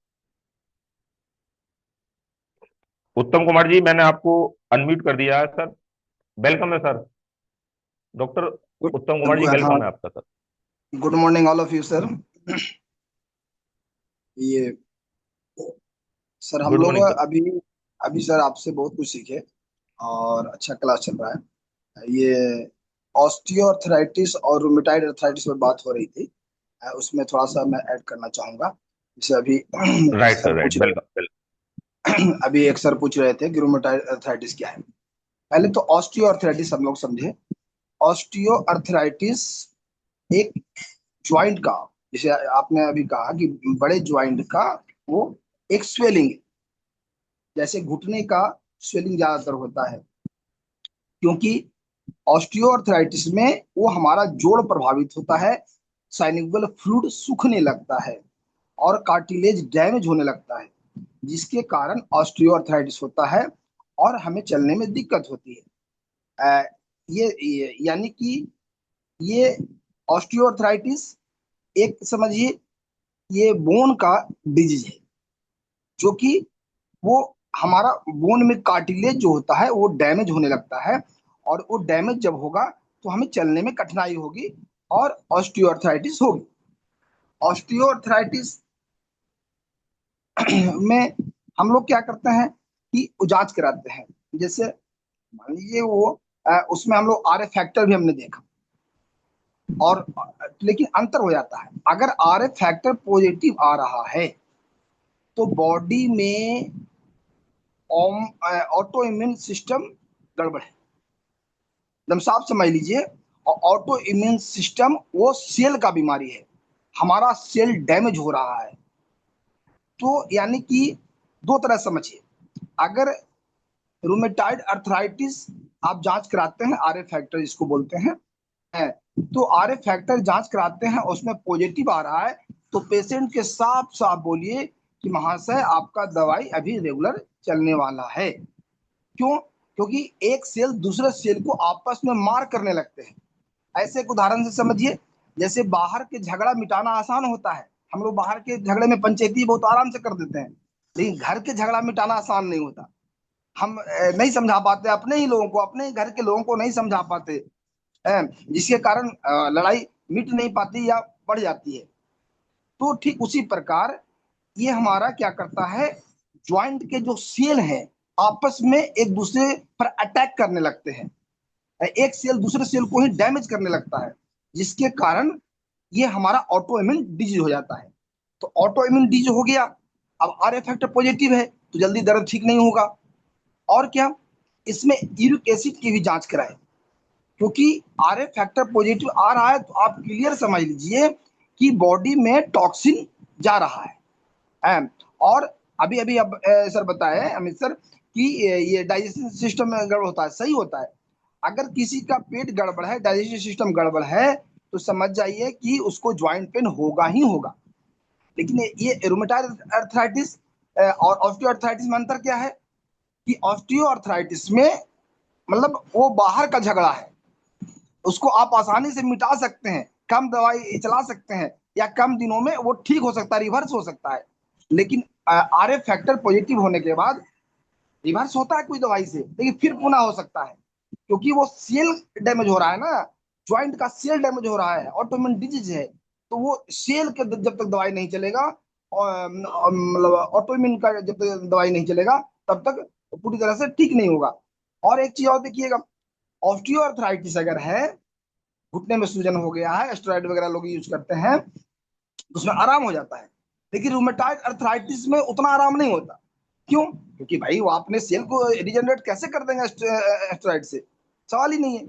उत्तम कुमार जी, मैंने आपको अनम्यूट कर दिया है सर। वेलकम है सर। डॉक्टर गुड उत्तम कुमार जी, हाँ, वेलकम है आपका sir. Good morning all of you sir. ये सर हम गुड लोग मॉर्निंग सर। अभी अभी सर आपसे बहुत कुछ सीखे और अच्छा क्लास चल रहा है। ये ऑस्टियोआर्थराइटिस और रूमेटाइड अर्थराइटिस पर बात हो रही थी। उसमें थोड़ा सा मैं ऐड करना चाहूंगा। जैसे अभी राइट सर सर, राइट, पूछ वेलकम वेलकम। रहे अभी एक सर पूछ रहे थे कि रूमेटाइड अर्थराइटिस क्या है। पहले तो ऑस्टियोआर्थराइटिस हम लोग समझे। ऑस्टियोआर्थराइटिस एक ज्वाइंट का, जैसे आपने अभी कहा कि बड़े ज्वाइंट का वो एक स्वेलिंग, जैसे घुटने का स्वेलिंग ज्यादातर होता है, क्योंकि ऑस्टियोआर्थराइटिस में वो हमारा जोड़ प्रभावित होता है, साइनिकल फ्लूइड सूखने लगता है और कार्टिलेज डैमेज होने लगता है, जिसके कारण ऑस्टियोआर्थराइटिस होता है और हमें चलने में दिक्कत होती है। ये यानी कि ये ऑस्टियोआर्थराइटिस एक समझिए ये बोन का डिजीज है, जो कि वो हमारा बोन में कार्टिलेज जो होता है वो डैमेज होने लगता है, और वो डैमेज जब होगा तो हमें चलने में कठिनाई होगी और ऑस्टियोआर्थराइटिस होगी। ऑस्टियोआर्थराइटिस में हम लोग क्या करते हैं कि जांच कराते हैं। जैसे मान लीजिए वो उसमें हम लोग आर ए फैक्टर भी हमने देखा, और लेकिन अंतर हो जाता है। अगर आर ए फैक्टर पॉजिटिव आ रहा है तो बॉडी में ऑटो इम्यून सिस्टम गड़बड़ है, एकदम साफ समझ लीजिए। और ऑटो इम्यून सिस्टम वो सेल का बीमारी है, हमारा सेल डैमेज हो रहा है। तो यानी कि दो तरह समझिए। अगर रूमेटाइड अर्थराइटिस आप जांच कराते हैं, आर ए फैक्टर जिसको बोलते हैं, तो आर ए फैक्टर जांच कराते हैं उसमें पॉजिटिव आ रहा है, तो पेशेंट के साफ साफ बोलिए कि महाशय आपका दवाई अभी रेगुलर चलने वाला है। क्यों? क्योंकि एक सेल दूसरे सेल को आपस में मार करने लगते हैं। ऐसे एक उदाहरण से समझिए, जैसे बाहर के झगड़ा मिटाना आसान होता है, हम लोग बाहर के झगड़े में पंचायती बहुत आराम से कर देते हैं, लेकिन घर के झगड़ा मिटाना आसान नहीं होता। हम नहीं समझा पाते अपने ही लोगों को, अपने ही घर के लोगों को नहीं समझा पाते, जिसके कारण लड़ाई मिट नहीं पाती या बढ़ जाती है। तो ठीक उसी प्रकार ये हमारा क्या करता है, ज्वाइंट के जो सेल हैं आपस में एक दूसरे पर अटैक करने लगते हैं, एक सेल दूसरे सेल को ही डैमेज करने लगता है, जिसके कारण ये हमारा ऑटो इम्यून डिजीज हो जाता है। तो ऑटो इम्यून डिजीज हो गया, अब आर फैक्टर पॉजिटिव है तो जल्दी दर्द ठीक नहीं होगा। और क्या, इसमें यूरिक एसिड की भी जांच कराएं, क्योंकि आर फैक्टर पॉजिटिव आ रहा है तो आप क्लियर समझ लीजिए कि बॉडी में टॉक्सिन जा रहा है। और अभी अभी अब सर बताए अमित सर कि ये डाइजेशन सिस्टम में गड़बड़ होता है, सही होता है। अगर किसी का पेट गड़बड़ है, डाइजेशन सिस्टम गड़बड़ है, तो समझ जाइए कि उसको ज्वाइंट पेन होगा ही होगा। लेकिन ये रूमेटॉइड अर्थराइटिस और ऑस्टियोआर्थराइटिस में अंतर क्या है कि ऑस्टियोआर्थराइटिस में मतलब वो बाहर का झगड़ा है, उसको आप आसानी से मिटा सकते हैं, कम दवाई चला सकते हैं, या कम दिनों में वो ठीक हो सकता है, रिवर्स हो सकता है। लेकिन आर एफ फैक्टर पॉजिटिव होने के बाद रिवर्स होता है कोई दवाई से, लेकिन फिर पुनः हो सकता है, क्योंकि वो सेल डैमेज हो रहा है ना, ज्वाइंट का सेल डैमेज हो रहा है, ऑटोइम्यून डिजीज है। तो वो सेल के जब तक दवाई नहीं चलेगा, मतलब ऑटोइम्यून का जब तक दवाई नहीं चलेगा तब तक पूरी तरह से ठीक नहीं होगा। और एक चीज और देखिएगा, ऑस्टियोआर्थराइटिस अगर है, घुटने में सूजन हो गया है, स्टेरॉइड वगैरह लोग यूज करते हैं, तो उसमें आराम हो जाता है। लेकिन रूमेटॉइड अर्थराइटिस में उतना आराम नहीं होता। क्यों? क्योंकि भाई वो अपने सेल को रिजनरेट कैसे कर देंगे स्टेरॉइड से, सवाल ही नहीं है।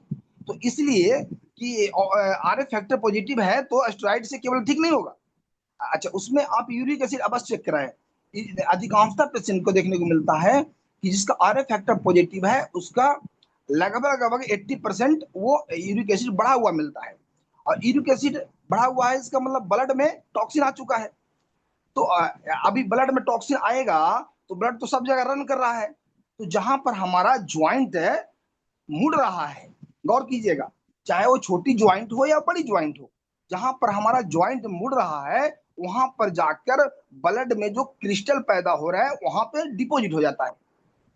तो इसलिए कि आर एफ फैक्टर पॉजिटिव है तो स्टेरॉइड से केवल ठीक नहीं होगा। अच्छा, उसमें आप यूरिक एसिड अवश्य चेक कराएं। अधिकांशतः पेशेंट को देखने को मिलता है कि जिसका आर एफ फैक्टर पॉजिटिव है उसका लगभग लगभग 80% वो यूरिक एसिड बढ़ा हुआ मिलता है। और यूरिक एसिड बढ़ा हुआ है इसका मतलब ब्लड में टॉक्सिन आ चुका है। तो अभी ब्लड में टॉक्सिन आएगा तो ब्लड तो सब जगह रन कर रहा है, तो जहां पर हमारा ज्वाइंट है मुड़ रहा है, गौर कीजिएगा, चाहे वो छोटी ज्वाइंट हो या बड़ी ज्वाइंट हो, जहां पर हमारा ज्वाइंट मुड़ रहा है वहां पर जाकर ब्लड में जो क्रिस्टल पैदा हो रहा है वहां पे डिपॉजिट हो जाता है।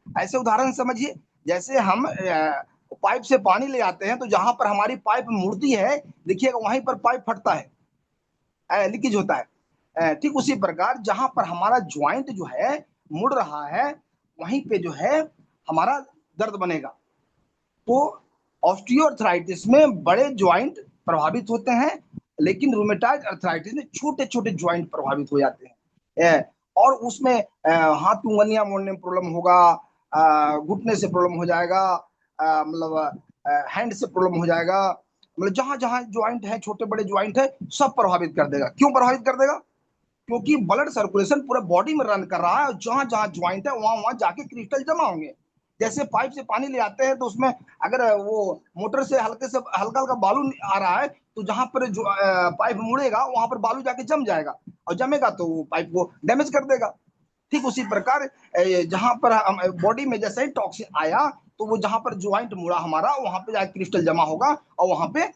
ऐसे उदाहरण समझिए, जैसे हम पाइप से पानी ले आते हैं तो जहां पर हमारी पाइप मुड़ती है देखिएगा वहीं पर पाइप फटता है, लीकेज होता है। ठीक उसी प्रकार जहां पर हमारा ज्वाइंट जो है मुड़ रहा है वहीं पे जो है हमारा दर्द बनेगा। तो ऑस्टियोआर्थराइटिस में बड़े ज्वाइंट प्रभावित होते हैं, लेकिन रूमेटॉइड अर्थराइटिस में छोटे छोटे ज्वाइंट प्रभावित हो जाते हैं। और उसमें हाथ उंगलियां मोड़ने में प्रॉब्लम होगा, घुटने से प्रॉब्लम हो जाएगा, मतलब हैंड से प्रॉब्लम हो जाएगा, मतलब जहां जहां ज्वाइंट है, छोटे बड़े ज्वाइंट है, सब प्रभावित कर देगा। क्यों प्रभावित कर देगा? क्योंकि ब्लड सर्कुलेशन पूरा बॉडी में रन कर रहा है, और जहां जहां ज्वाइंट है वहां वहां जाके क्रिस्टल जमा होंगे। जैसे पाइप से पानी ले आते हैं तो उसमें अगर वो मोटर से हल्का हल्का बालू आ रहा है तो जहां पर जो पाइप मुड़ेगा वहां पर बालू जाके जम जाएगा, और जमेगा तो वो पाइप को डैमेज कर देगा। ठीक उसी प्रकार जहां पर बॉडी में जैसे ही टॉक्सिन आया तो वो जहां पर ज्वाइंट मुड़ा हमारा वहां पे जाके क्रिस्टल जमा होगा और वहां पे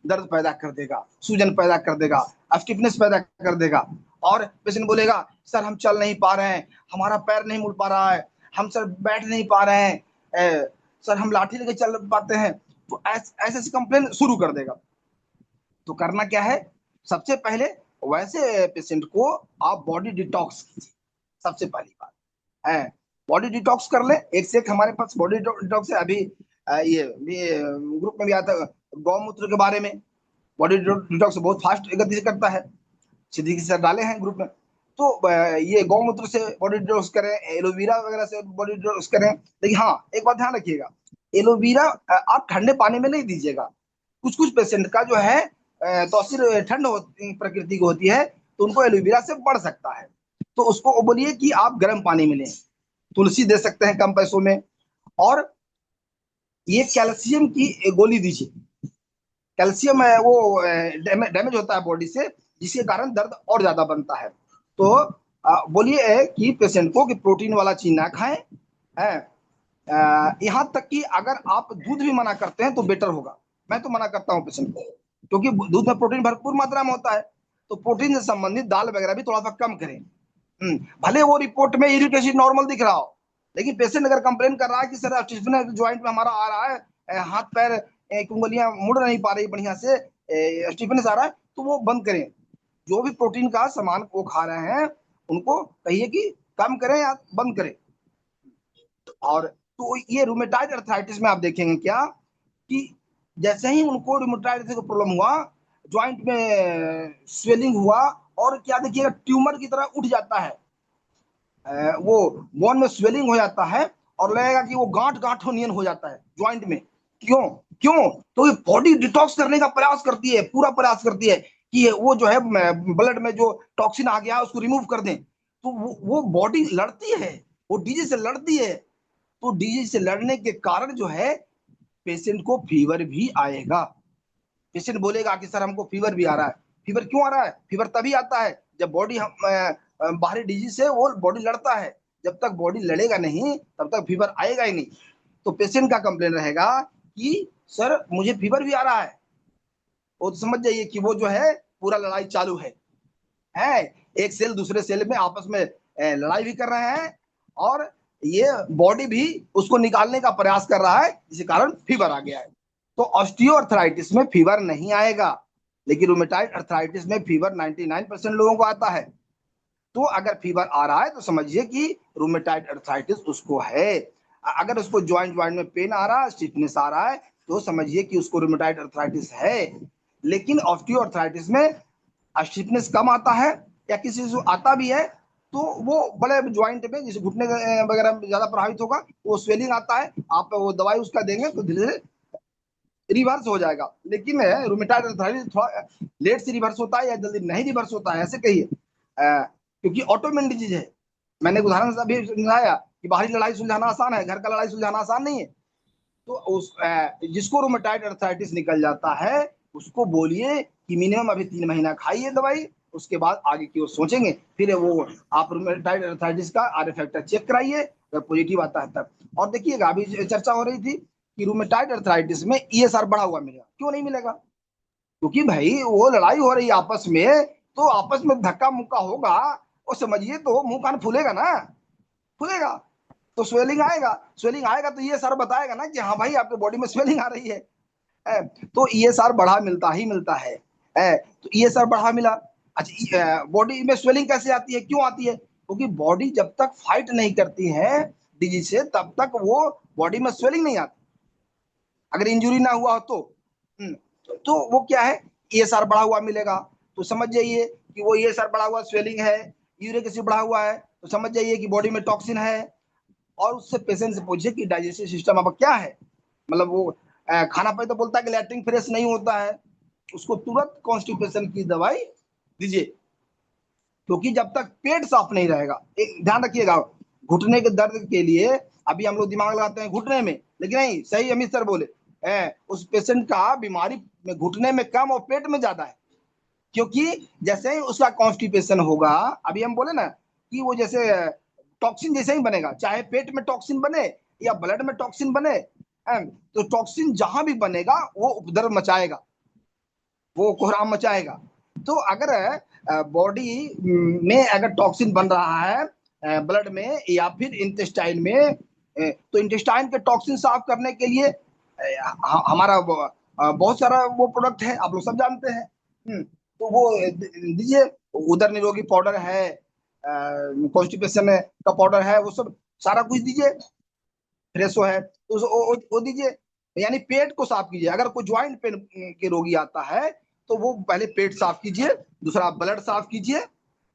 दर्द पैदा कर देगा, सूजन पैदा कर देगा, स्टिफनेस पैदा कर देगा। और पेशेंट बोलेगा सर हम चल नहीं पा रहे हैं, हमारा पैर नहीं मुड़ पा रहा है, हम सर बैठ नहीं पा रहे हैं, सर हम लाठी लेके चल पाते हैं, तो ऐसे ऐसे कंप्लेन शुरू कर देगा। तो करना क्या है, सबसे पहले वैसे पेशेंट को आप बॉडी डिटॉक्स कीजिए, सबसे पहली बात है बॉडी डिटॉक्स कर ले। एक से एक हमारे पास बॉडी डिटॉक्स है। अभी ये ग्रुप में भी आता है गौमूत्र के बारे में, बॉडी डिटॉक्स बहुत फास्ट गति से करता है, सीधी सर डाले हैं ग्रुप में। तो ये गौमूत्र से बॉडी डिटॉक्स करें, एलोवेरा वगैरह से बॉडी डिटॉक्स करें। लेकिन हाँ एक बात ध्यान रखिएगा, एलोवेरा आप ठंडे पानी में नहीं दीजिएगा। कुछ कुछ पेशेंट का जो है तो ठंड प्रकृति की होती है तो उनको एलोवेरा से बढ़ सकता है, तो उसको बोलिए कि आप गर्म पानी में लें। तुलसी दे सकते हैं कम पैसों में। और ये कैल्शियम की गोली दीजिए, कैल्शियम है वो डैमेज होता है बॉडी से, जिसके कारण दर्द और ज्यादा बनता है। तो बोलिए कि पेशेंट को कि प्रोटीन वाला चीज ना खाएं, यहाँ तक कि अगर आप दूध भी मना करते हैं तो बेटर होगा। मैं तो मना करता हूँ पेशेंट को, क्योंकि दूध में प्रोटीन भरपूर मात्रा में होता है। तो प्रोटीन से संबंधित दाल वगैरह भी थोड़ा सा कम करें। भले वो रिपोर्ट में यूरिक एसिड नॉर्मल दिख रहा हो, लेकिन पेशेंट अगर कंप्लेन कर रहा है कि सर स्टिफनेस ज्वाइंट में हमारा आ रहा है, हाथ पैर उंगलियां मुड़ नहीं पा रही बढ़िया से, स्टिफनेस आ रहा है, तो वो बंद करें। जो भी प्रोटीन का सामान वो खा रहे हैं उनको कहिए कि कम करें या बंद करें। और तो ये रूमेटाइड अर्थराइटिस में आप देखेंगे क्या कि जैसे ही उनको रूमेटाइड का प्रॉब्लम हुआ, ज्वाइंट में स्वेलिंग हुआ, और क्या देखिएगा ट्यूमर की तरह उठ जाता है, वो बोन में स्वेलिंग हो जाता है और लगेगा कि वो गांठ गांठ नियन हो जाता है ज्वाइंट में। क्यों क्यों? तो ये बॉडी डिटॉक्स करने का प्रयास करती है, पूरा प्रयास करती है कि वो जो है ब्लड में जो टॉक्सिन आ गया उसको रिमूव कर दें। तो वो बॉडी लड़ती है, वो डिजीज से लड़ती है। तो डिजीज से लड़ने के कारण जो है पेशेंट को फीवर भी आएगा। पेशेंट बोलेगा कि सर हमको फीवर भी आ रहा है। फीवर क्यों आ रहा है? फीवर तभी आता है जब बॉडी बाहरी डिजीज से वो बॉडी लड़ता है। जब तक बॉडी लड़ेगा नहीं तब तक फीवर आएगा ही नहीं। तो पेशेंट का कंप्लेन रहेगा कि सर मुझे फीवर भी आ रहा है। वो तो समझ जाइए कि वो जो है पूरा लड़ाई चालू है एक सेल दूसरे सेल में आपस में लड़ाई भी कर रहे हैं, और ये बॉडी भी उसको निकालने का प्रयास कर रहा है, जिसके कारण फीवर आ गया है। तो ऑस्टियोआर्थराइटिस में फीवर नहीं आएगा, लेकिन रूमेटाइड अर्थराइटिस में फीवर 99% लोगों को आता है। तो अगर फीवर आ रहा है तो समझिए कि रूमेटाइड अर्थराइटिस उसको है। अगर उसको ज्वाइंट में पेन आ रहा है, स्टिफनेस आ रहा है, तो समझिए कि उसको रूमेटाइड अर्थराइटिस है। लेकिन ऑस्टियोआर्थराइटिस में स्टिफनेस कम आता है, या किसी से आता भी है तो वो बड़े ज्वाइंट में जैसे घुटने वगैरह ज्यादा प्रभावित होगा, वो स्वेलिंग आता है, आप वो दवाई उसका देंगे तो धीरे धीरे रिवर्स हो जाएगा। लेकिन रूमेटाइड अर्थराइटिस थोड़ा लेट से रिवर्स होता है या जल्दी नहीं रिवर्स होता है, ऐसे कहिए, क्योंकि ऑटोइम्यून डिजीज है। मैंने उदाहरण से अभी समझाया कि बाहरी लड़ाई सुलझाना आसान है, घर का लड़ाई सुलझाना आसान नहीं है। तो उस जिसको रूमेटाइड अर्थराइटिस निकल जाता है उसको बोलिए कि मिनिमम अभी 3 महीना खाइए दवाई, उसके बाद आगे की ओर सोचेंगे। फिर वो आप रूमेटाइड अर्थराइटिस का आर फैक्टर चेक कराइए, अगर पॉजिटिव आता है तब। और देखिएगा अभी चर्चा हो रही थी कि रूमेटाइड अर्थराइटिस में ईएसआर बढ़ा हुआ मिलेगा। क्यों नहीं मिलेगा? क्योंकि भाई वो लड़ाई हो रही है आपस में, तो आपस में धक्का मुक्का होगा, और समझिए तो मुंह कान फूलेगा ना, फूलेगा तो स्वेलिंग आएगा। स्वेलिंग आएगा तो ये सर बताएगा ना कि हाँ भाई आपके बॉडी में स्वेलिंग आ रही है। तो ईएसआर बढ़ा मिलता ही मिलता है। तो ईएसआर बढ़ा मिला। अच्छा, बॉडी में स्वेलिंग कैसे आती है, क्यों आती है? क्योंकि बॉडी जब तक फाइट नहीं करती है डिजीज से तब तक वो बॉडी में स्वेलिंग नहीं आती, अगर इंजुरी ना हुआ हो तो वो क्या है, ईएसआर बढ़ा हुआ मिलेगा। तो समझ जाइए कि वो ईएसआर बढ़ा हुआ स्वेलिंग है, यूरिक एसिड बढ़ा हुआ है, तो समझ जाइए कि बॉडी में टॉक्सिन है। और उससे पेशेंट से पूछिए कि डाइजेस्टिव सिस्टम आपका क्या है, मतलब वो खाना पे तो बोलता है कि लैट्रिन फ्रेश नहीं होता है, उसको तुरंत कॉन्स्टिपेशन की दवाई दीजिए। क्योंकि जब तक पेट साफ नहीं रहेगा, एक ध्यान रखिएगा, घुटने के दर्द के लिए अभी हम लोग दिमाग लगाते हैं घुटने में, लेकिन नहीं, सही अमित सर बोले, उस पेशेंट का बीमारी में घुटने में कम और पेट में ज्यादा है। क्योंकि जैसे ही उसका कॉन्स्टिपेशन होगा, अभी हम बोले ना कि वो जैसे टॉक्सिन जैसे ही बनेगा, चाहे पेट में टॉक्सिन बने या ब्लड में टॉक्सिन बने, तो टॉक्सिन जहां भी बनेगा वो उपद्रव मचाएगा, वो कोहराम मचाएगा। तो अगर बॉडी में अगर टॉक्सिन बन रहा है ब्लड में या फिर इंटेस्टाइन में, तो इंटेस्टाइन के टॉक्सिन साफ करने के लिए हमारा बहुत सारा वो प्रोडक्ट है, आप लोग सब जानते हैं। तो वो दीजिए, उदर निरोगी पाउडर है, कॉन्स्टिपेशन का पाउडर है, वो सब सारा कुछ दीजिए, फ्रेशो है तो वो दीजिए। यानी पेट को साफ कीजिए। अगर कोई ज्वाइंट पेन के रोगी आता है तो वो पहले पेट साफ कीजिए, दूसरा ब्लड साफ कीजिए,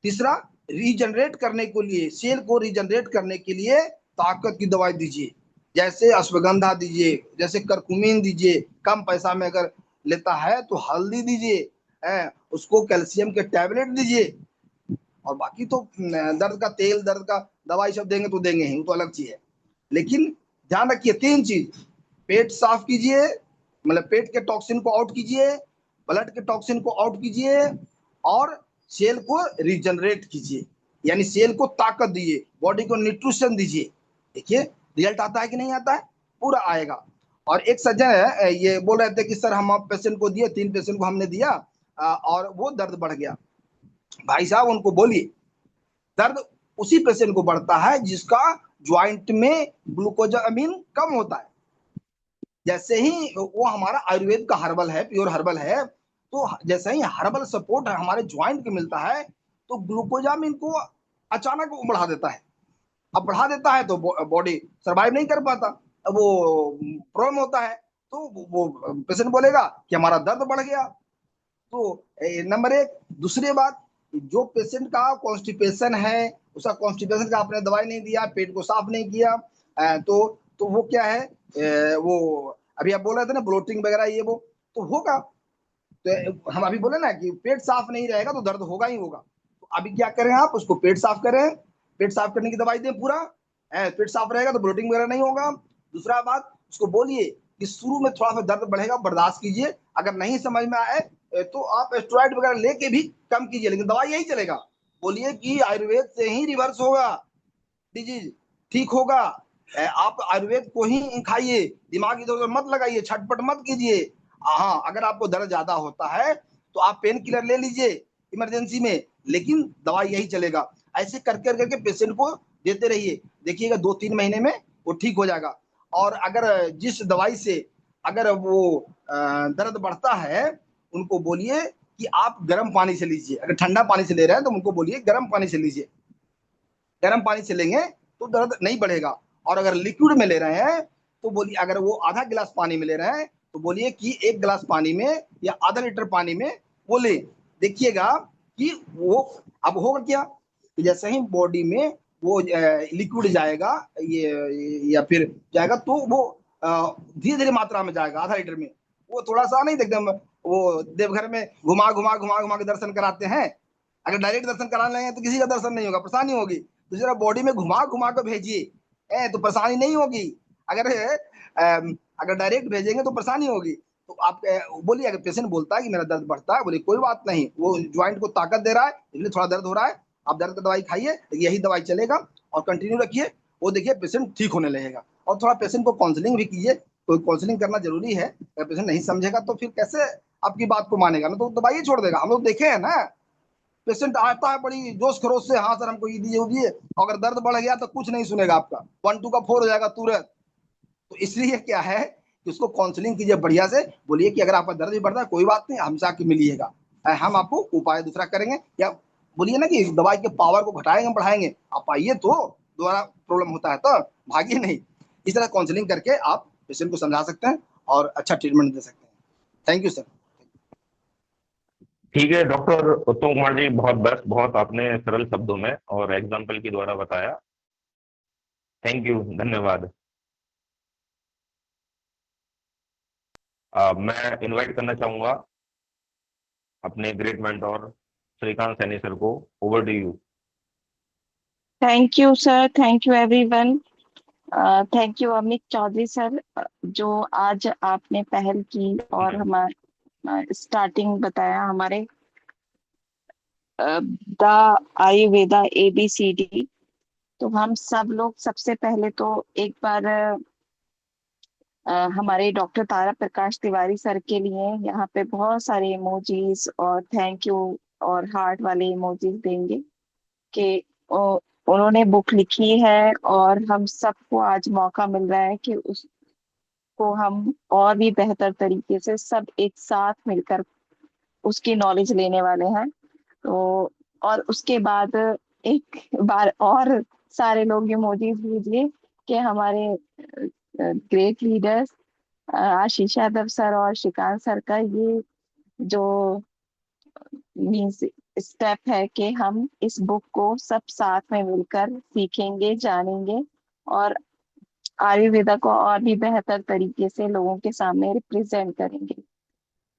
तीसरा रीजनरेट करने के लिए, सेल को रीजनरेट करने के लिए ताकत की दवाई दीजिए, जैसे अश्वगंधा दीजिए, जैसे करकुमिन दीजिए। कम पैसा में अगर लेता है तो हल्दी दीजिए, उसको कैल्शियम के टैबलेट दीजिए। और बाकी तो दर्द का तेल, दर्द का दवाई सब देंगे तो देंगे ही, वो तो अलग चीज है। लेकिन ध्यान रखिए 3 चीज, पेट साफ कीजिए, मतलब पेट के टॉक्सिन को आउट कीजिए, ब्लड के टॉक्सिन को आउट कीजिए, और सेल को रीजनरेट कीजिए, यानी सेल को ताकत दीजिए, बॉडी को न्यूट्रिशन दीजिए। देखिए रिजल्ट आता है कि नहीं आता है, पूरा आएगा। और एक सज्जन है ये बोल रहे थे कि सर हम पेशेंट को दिए, 3 पेशेंट को हमने दिया और वो दर्द बढ़ गया। भाई साहब उनको बोलिए, दर्द उसी पेशेंट को बढ़ता है जिसका ज्वाइंट में ग्लूकोजामिन कम होता है। जैसे ही वो हमारा आयुर्वेद का हर्बल है, प्योर हर्बल है, तो जैसे ही हर्बल सपोर्ट हमारे ज्वाइंट को मिलता है तो ग्लूकोजामिन को अचानक वो बढ़ा देता है। अब बढ़ा देता है तो बॉडी सर्वाइव नहीं कर पाता, अब वो प्रॉब्लम होता है। तो वो पेशेंट बोलेगा कि हमारा दर्द बढ़ गया। तो नंबर एक। दूसरी बात, जो पेशेंट का कॉन्स्टिपेशन है, उसका कॉन्स्टिपेशन का आपने दवाई नहीं दिया, पेट को साफ नहीं किया, तो वो क्या है, वो अभी आप बोल रहे थे ना ब्लोटिंग वगैरह ये वो, तो होगा। तो हम अभी बोले ना कि पेट साफ नहीं रहेगा तो दर्द होगा ही होगा। तो अभी क्या करें, आप उसको पेट साफ करें, पेट साफ करने की दवाई दें पूरा, पेट साफ रहेगा तो ब्लोटिंग वगैरह नहीं होगा। दूसरा बात, उसको बोलिए कि शुरू में थोड़ा सा दर्द बढ़ेगा, बर्दाश्त कीजिए, अगर नहीं समझ में आए तो आप स्टेरॉइड वगैरह लेके भी कम कीजिए, लेकिन दवाई यही चलेगा। बोलिए कि आयुर्वेद से ही रिवर्स होगा, डिजीज ठीक होगा, आप आयुर्वेद को ही खाइए, दिमाग इधर उधर मत लगाइए, छटपट मत कीजिए। हाँ, अगर आपको दर्द ज्यादा होता है तो आप पेन किलर ले लीजिए इमरजेंसी में, लेकिन दवाई यही चलेगा। ऐसे करके करके पेशेंट को देते रहिए, देखिएगा 2-3 महीने में वो ठीक हो जाएगा। और अगर जिस दवाई से अगर वो दर्द बढ़ता है, उनको बोलिए कि आप गर्म पानी से लीजिए। अगर ठंडा पानी से ले रहे हैं तो उनको बोलिए गर्म पानी से लीजिए, गर्म पानी से लेंगे तो दर्द नहीं बढ़ेगा। और अगर लिक्विड में ले रहे हैं तो बोलिए, अगर वो आधा गिलास पानी में ले रहे हैं तो बोलिए कि 1 गिलास पानी में या आधा लीटर पानी में वो ले। देखिएगा कि वो अब होगा क्या, कि जैसे ही बॉडी में वो लिक्विड जाएगा, ये या फिर जाएगा, तो वो धीरे धीरे मात्रा में जाएगा, आधा लीटर में। वो थोड़ा सा नहीं, एकदम वो देवघर में घुमा घुमा घुमा घुमा के दर्शन कराते हैं। अगर डायरेक्ट दर्शन कराने लगेंगे तो किसी का दर्शन नहीं होगा, परेशानी होगी। दूसरा, बॉडी में घुमा घुमा कर भेजिए, तो परेशानी नहीं होगी। अगर अगर डायरेक्ट भेजेंगे तो परेशानी होगी। तो आप बोलिए, अगर पेशेंट बोलता है कि मेरा दर्द बढ़ता है, बोलिए कोई बात नहीं, वो ज्वाइंट को ताकत दे रहा है इसलिए थोड़ा दर्द हो रहा है, आप दर्द का दवाई खाइए, यही दवाई चलेगा और कंटिन्यू रखिए। वो देखिए पेशेंट ठीक होने लगेगा। और थोड़ा पेशेंट को काउंसलिंग भी कीजिए, कोई काउंसलिंग करना जरूरी है। अगर पेशेंट नहीं समझेगा तो फिर कैसे आपकी बात को मानेगा ना, तो दवाई छोड़ देगा। हम लोग देखे हैं ना, पेशेंट आता है बड़ी जोश खरोश से, हाँ सर हमको ये दीजिए वो दीजिए, अगर दर्द बढ़ गया तो कुछ नहीं सुनेगा आपका, 1 2 का 4 हो जाएगा तुरंत। तो इसलिए क्या है कि उसको काउंसलिंग कीजिए बढ़िया से, बोलिए कि अगर आपका दर्द भी बढ़ता है कोई बात नहीं, हमसे आके मिलिएगा, हम आपको उपाय दूसरा करेंगे। या बोलिए ना कि दवाई के पावर को घटाएंगे बढ़ाएंगे, आप आइए तो दोबारा प्रॉब्लम होता है तो भागिए नहीं। इस तरह काउंसलिंग करके आप पेशेंट को समझा सकते हैं और अच्छा ट्रीटमेंट दे सकते हैं। Thank you sir. ठीक है डॉक्टर उत्तम कुमार जी, बहुत बेस्ट, बहुत आपने सरल शब्दों में और एग्जाम्पल के द्वारा बताया। थैंक यू, धन्यवाद। मैं इनवाइट करना चाहूंगा अपने great mentor Shrikant Saini sir को। Over to you. Thank you sir, thank you everyone. Thank you Amit Chaudhary sir, जो आज आपने पहल की और हमारा स्टार्टिंग बताया हमारे द आयुर्वेदा ABCD। तो हम सब लोग सबसे पहले तो एक बार हमारे डॉक्टर तारा प्रकाश तिवारी सर के लिए यहाँ पे बहुत सारे इमोजीज और थैंक यू और हार्ट वाले इमोजीज देंगे कि उन्होंने बुक लिखी है और हम सबको आज मौका मिल रहा है कि उसको हम और भी बेहतर तरीके से सब एक साथ मिलकर उसकी नॉलेज लेने वाले हैं। तो और उसके बाद एक बार और सारे लोग इमोजीज भेजिए कि हमारे ग्रेट लीडर्स आशीष यादव सर और श्रीकांत सर का ये जो मीन्स स्टेप है कि हम इस बुक को सब साथ में मिलकर सीखेंगे, जानेंगे और आयुर्वेदा को और भी बेहतर तरीके से लोगों के सामने रिप्रेजेंट करेंगे।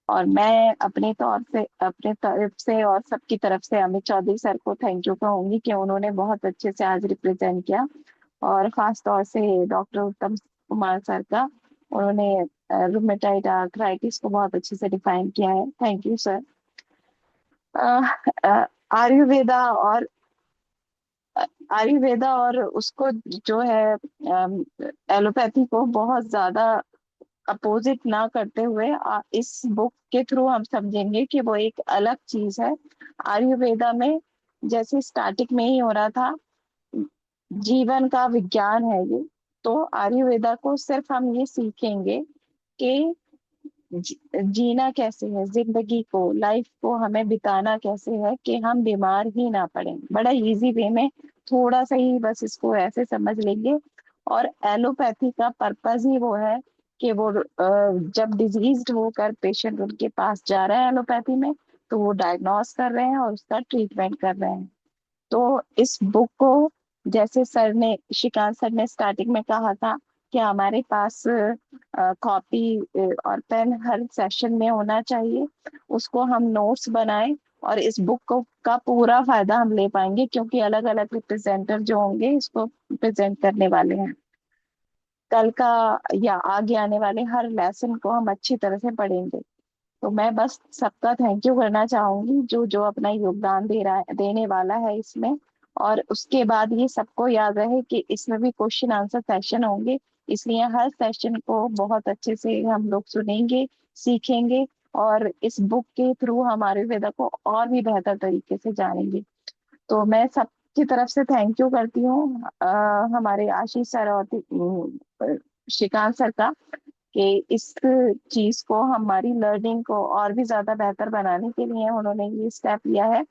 और मैं अपने तौर से, अपने तरफ से और सबकी तरफ से अमित चौधरी सर को थैंक यू कहूंगी कि उन्होंने बहुत अच्छे से आज रिप्रेजेंट किया। और खास तौर से डॉक्टर उत्तम कुमार सर का, उन्होंने रूमेटाइड आर्थराइटिस को बहुत अच्छे से डिफाइन किया है। Thank you sir. आयुर्वेदा और उसको जो है एलोपैथी को बहुत ज्यादा अपोजिट ना करते हुए इस बुक के थ्रू हम समझेंगे कि वो एक अलग चीज है। आयुर्वेदा में जैसे स्टार्टिंग में ही हो रहा था, जीवन का विज्ञान है ये। तो आयुर्वेदा को सिर्फ हम ये सीखेंगे कि जीना कैसे है, जिंदगी को, लाइफ को हमें बिताना कैसे है कि हम बीमार ही ना पड़े। बड़ा इजी वे में थोड़ा सा ही बस इसको ऐसे समझ लेंगे। और एलोपैथी का पर्पस ही वो है कि वो जब डिजीज्ड होकर पेशेंट उनके पास जा रहा है एलोपैथी में, तो वो डायग्नोस कर रहे हैं और उसका ट्रीटमेंट कर रहे हैं। तो इस बुक को, जैसे सर ने, श्रीकांत सर ने स्टार्टिंग में कहा था कि हमारे पास कॉपी और पेन हर सेशन में होना चाहिए, उसको हम नोट्स बनाएं और इस बुक को का पूरा फायदा हम ले पाएंगे, क्योंकि अलग अलग रिप्रेजेंटर जो होंगे इसको प्रेजेंट करने वाले हैं। कल का या आगे आने वाले हर लेसन को हम अच्छी तरह से पढ़ेंगे। तो मैं बस सबका थैंक यू करना चाहूंगी जो जो अपना योगदान दे रहा है, देने वाला है इसमें। और उसके बाद ये सबको याद रहे कि इसमें भी क्वेश्चन आंसर सेशन होंगे, इसलिए हर सेशन को बहुत अच्छे से हम लोग सुनेंगे, सीखेंगे और इस बुक के थ्रू हमारे वेदा को और भी बेहतर तरीके से जानेंगे। तो मैं सबकी तरफ से थैंक यू करती हूँ हमारे आशीष सर और श्रीकांत सर का, कि इस चीज को, हमारी लर्निंग को और भी ज्यादा बेहतर बनाने के लिए उन्होंने ये स्टेप लिया है।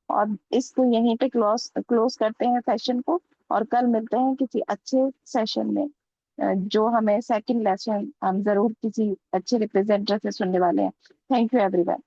और इसको यहीं पे क्लोज क्लोज करते हैं सेशन को, और कल मिलते हैं किसी अच्छे सेशन में, जो हमें सेकंड लेसन हम जरूर किसी अच्छे रिप्रेजेंटर से सुनने वाले हैं। Thank you everyone.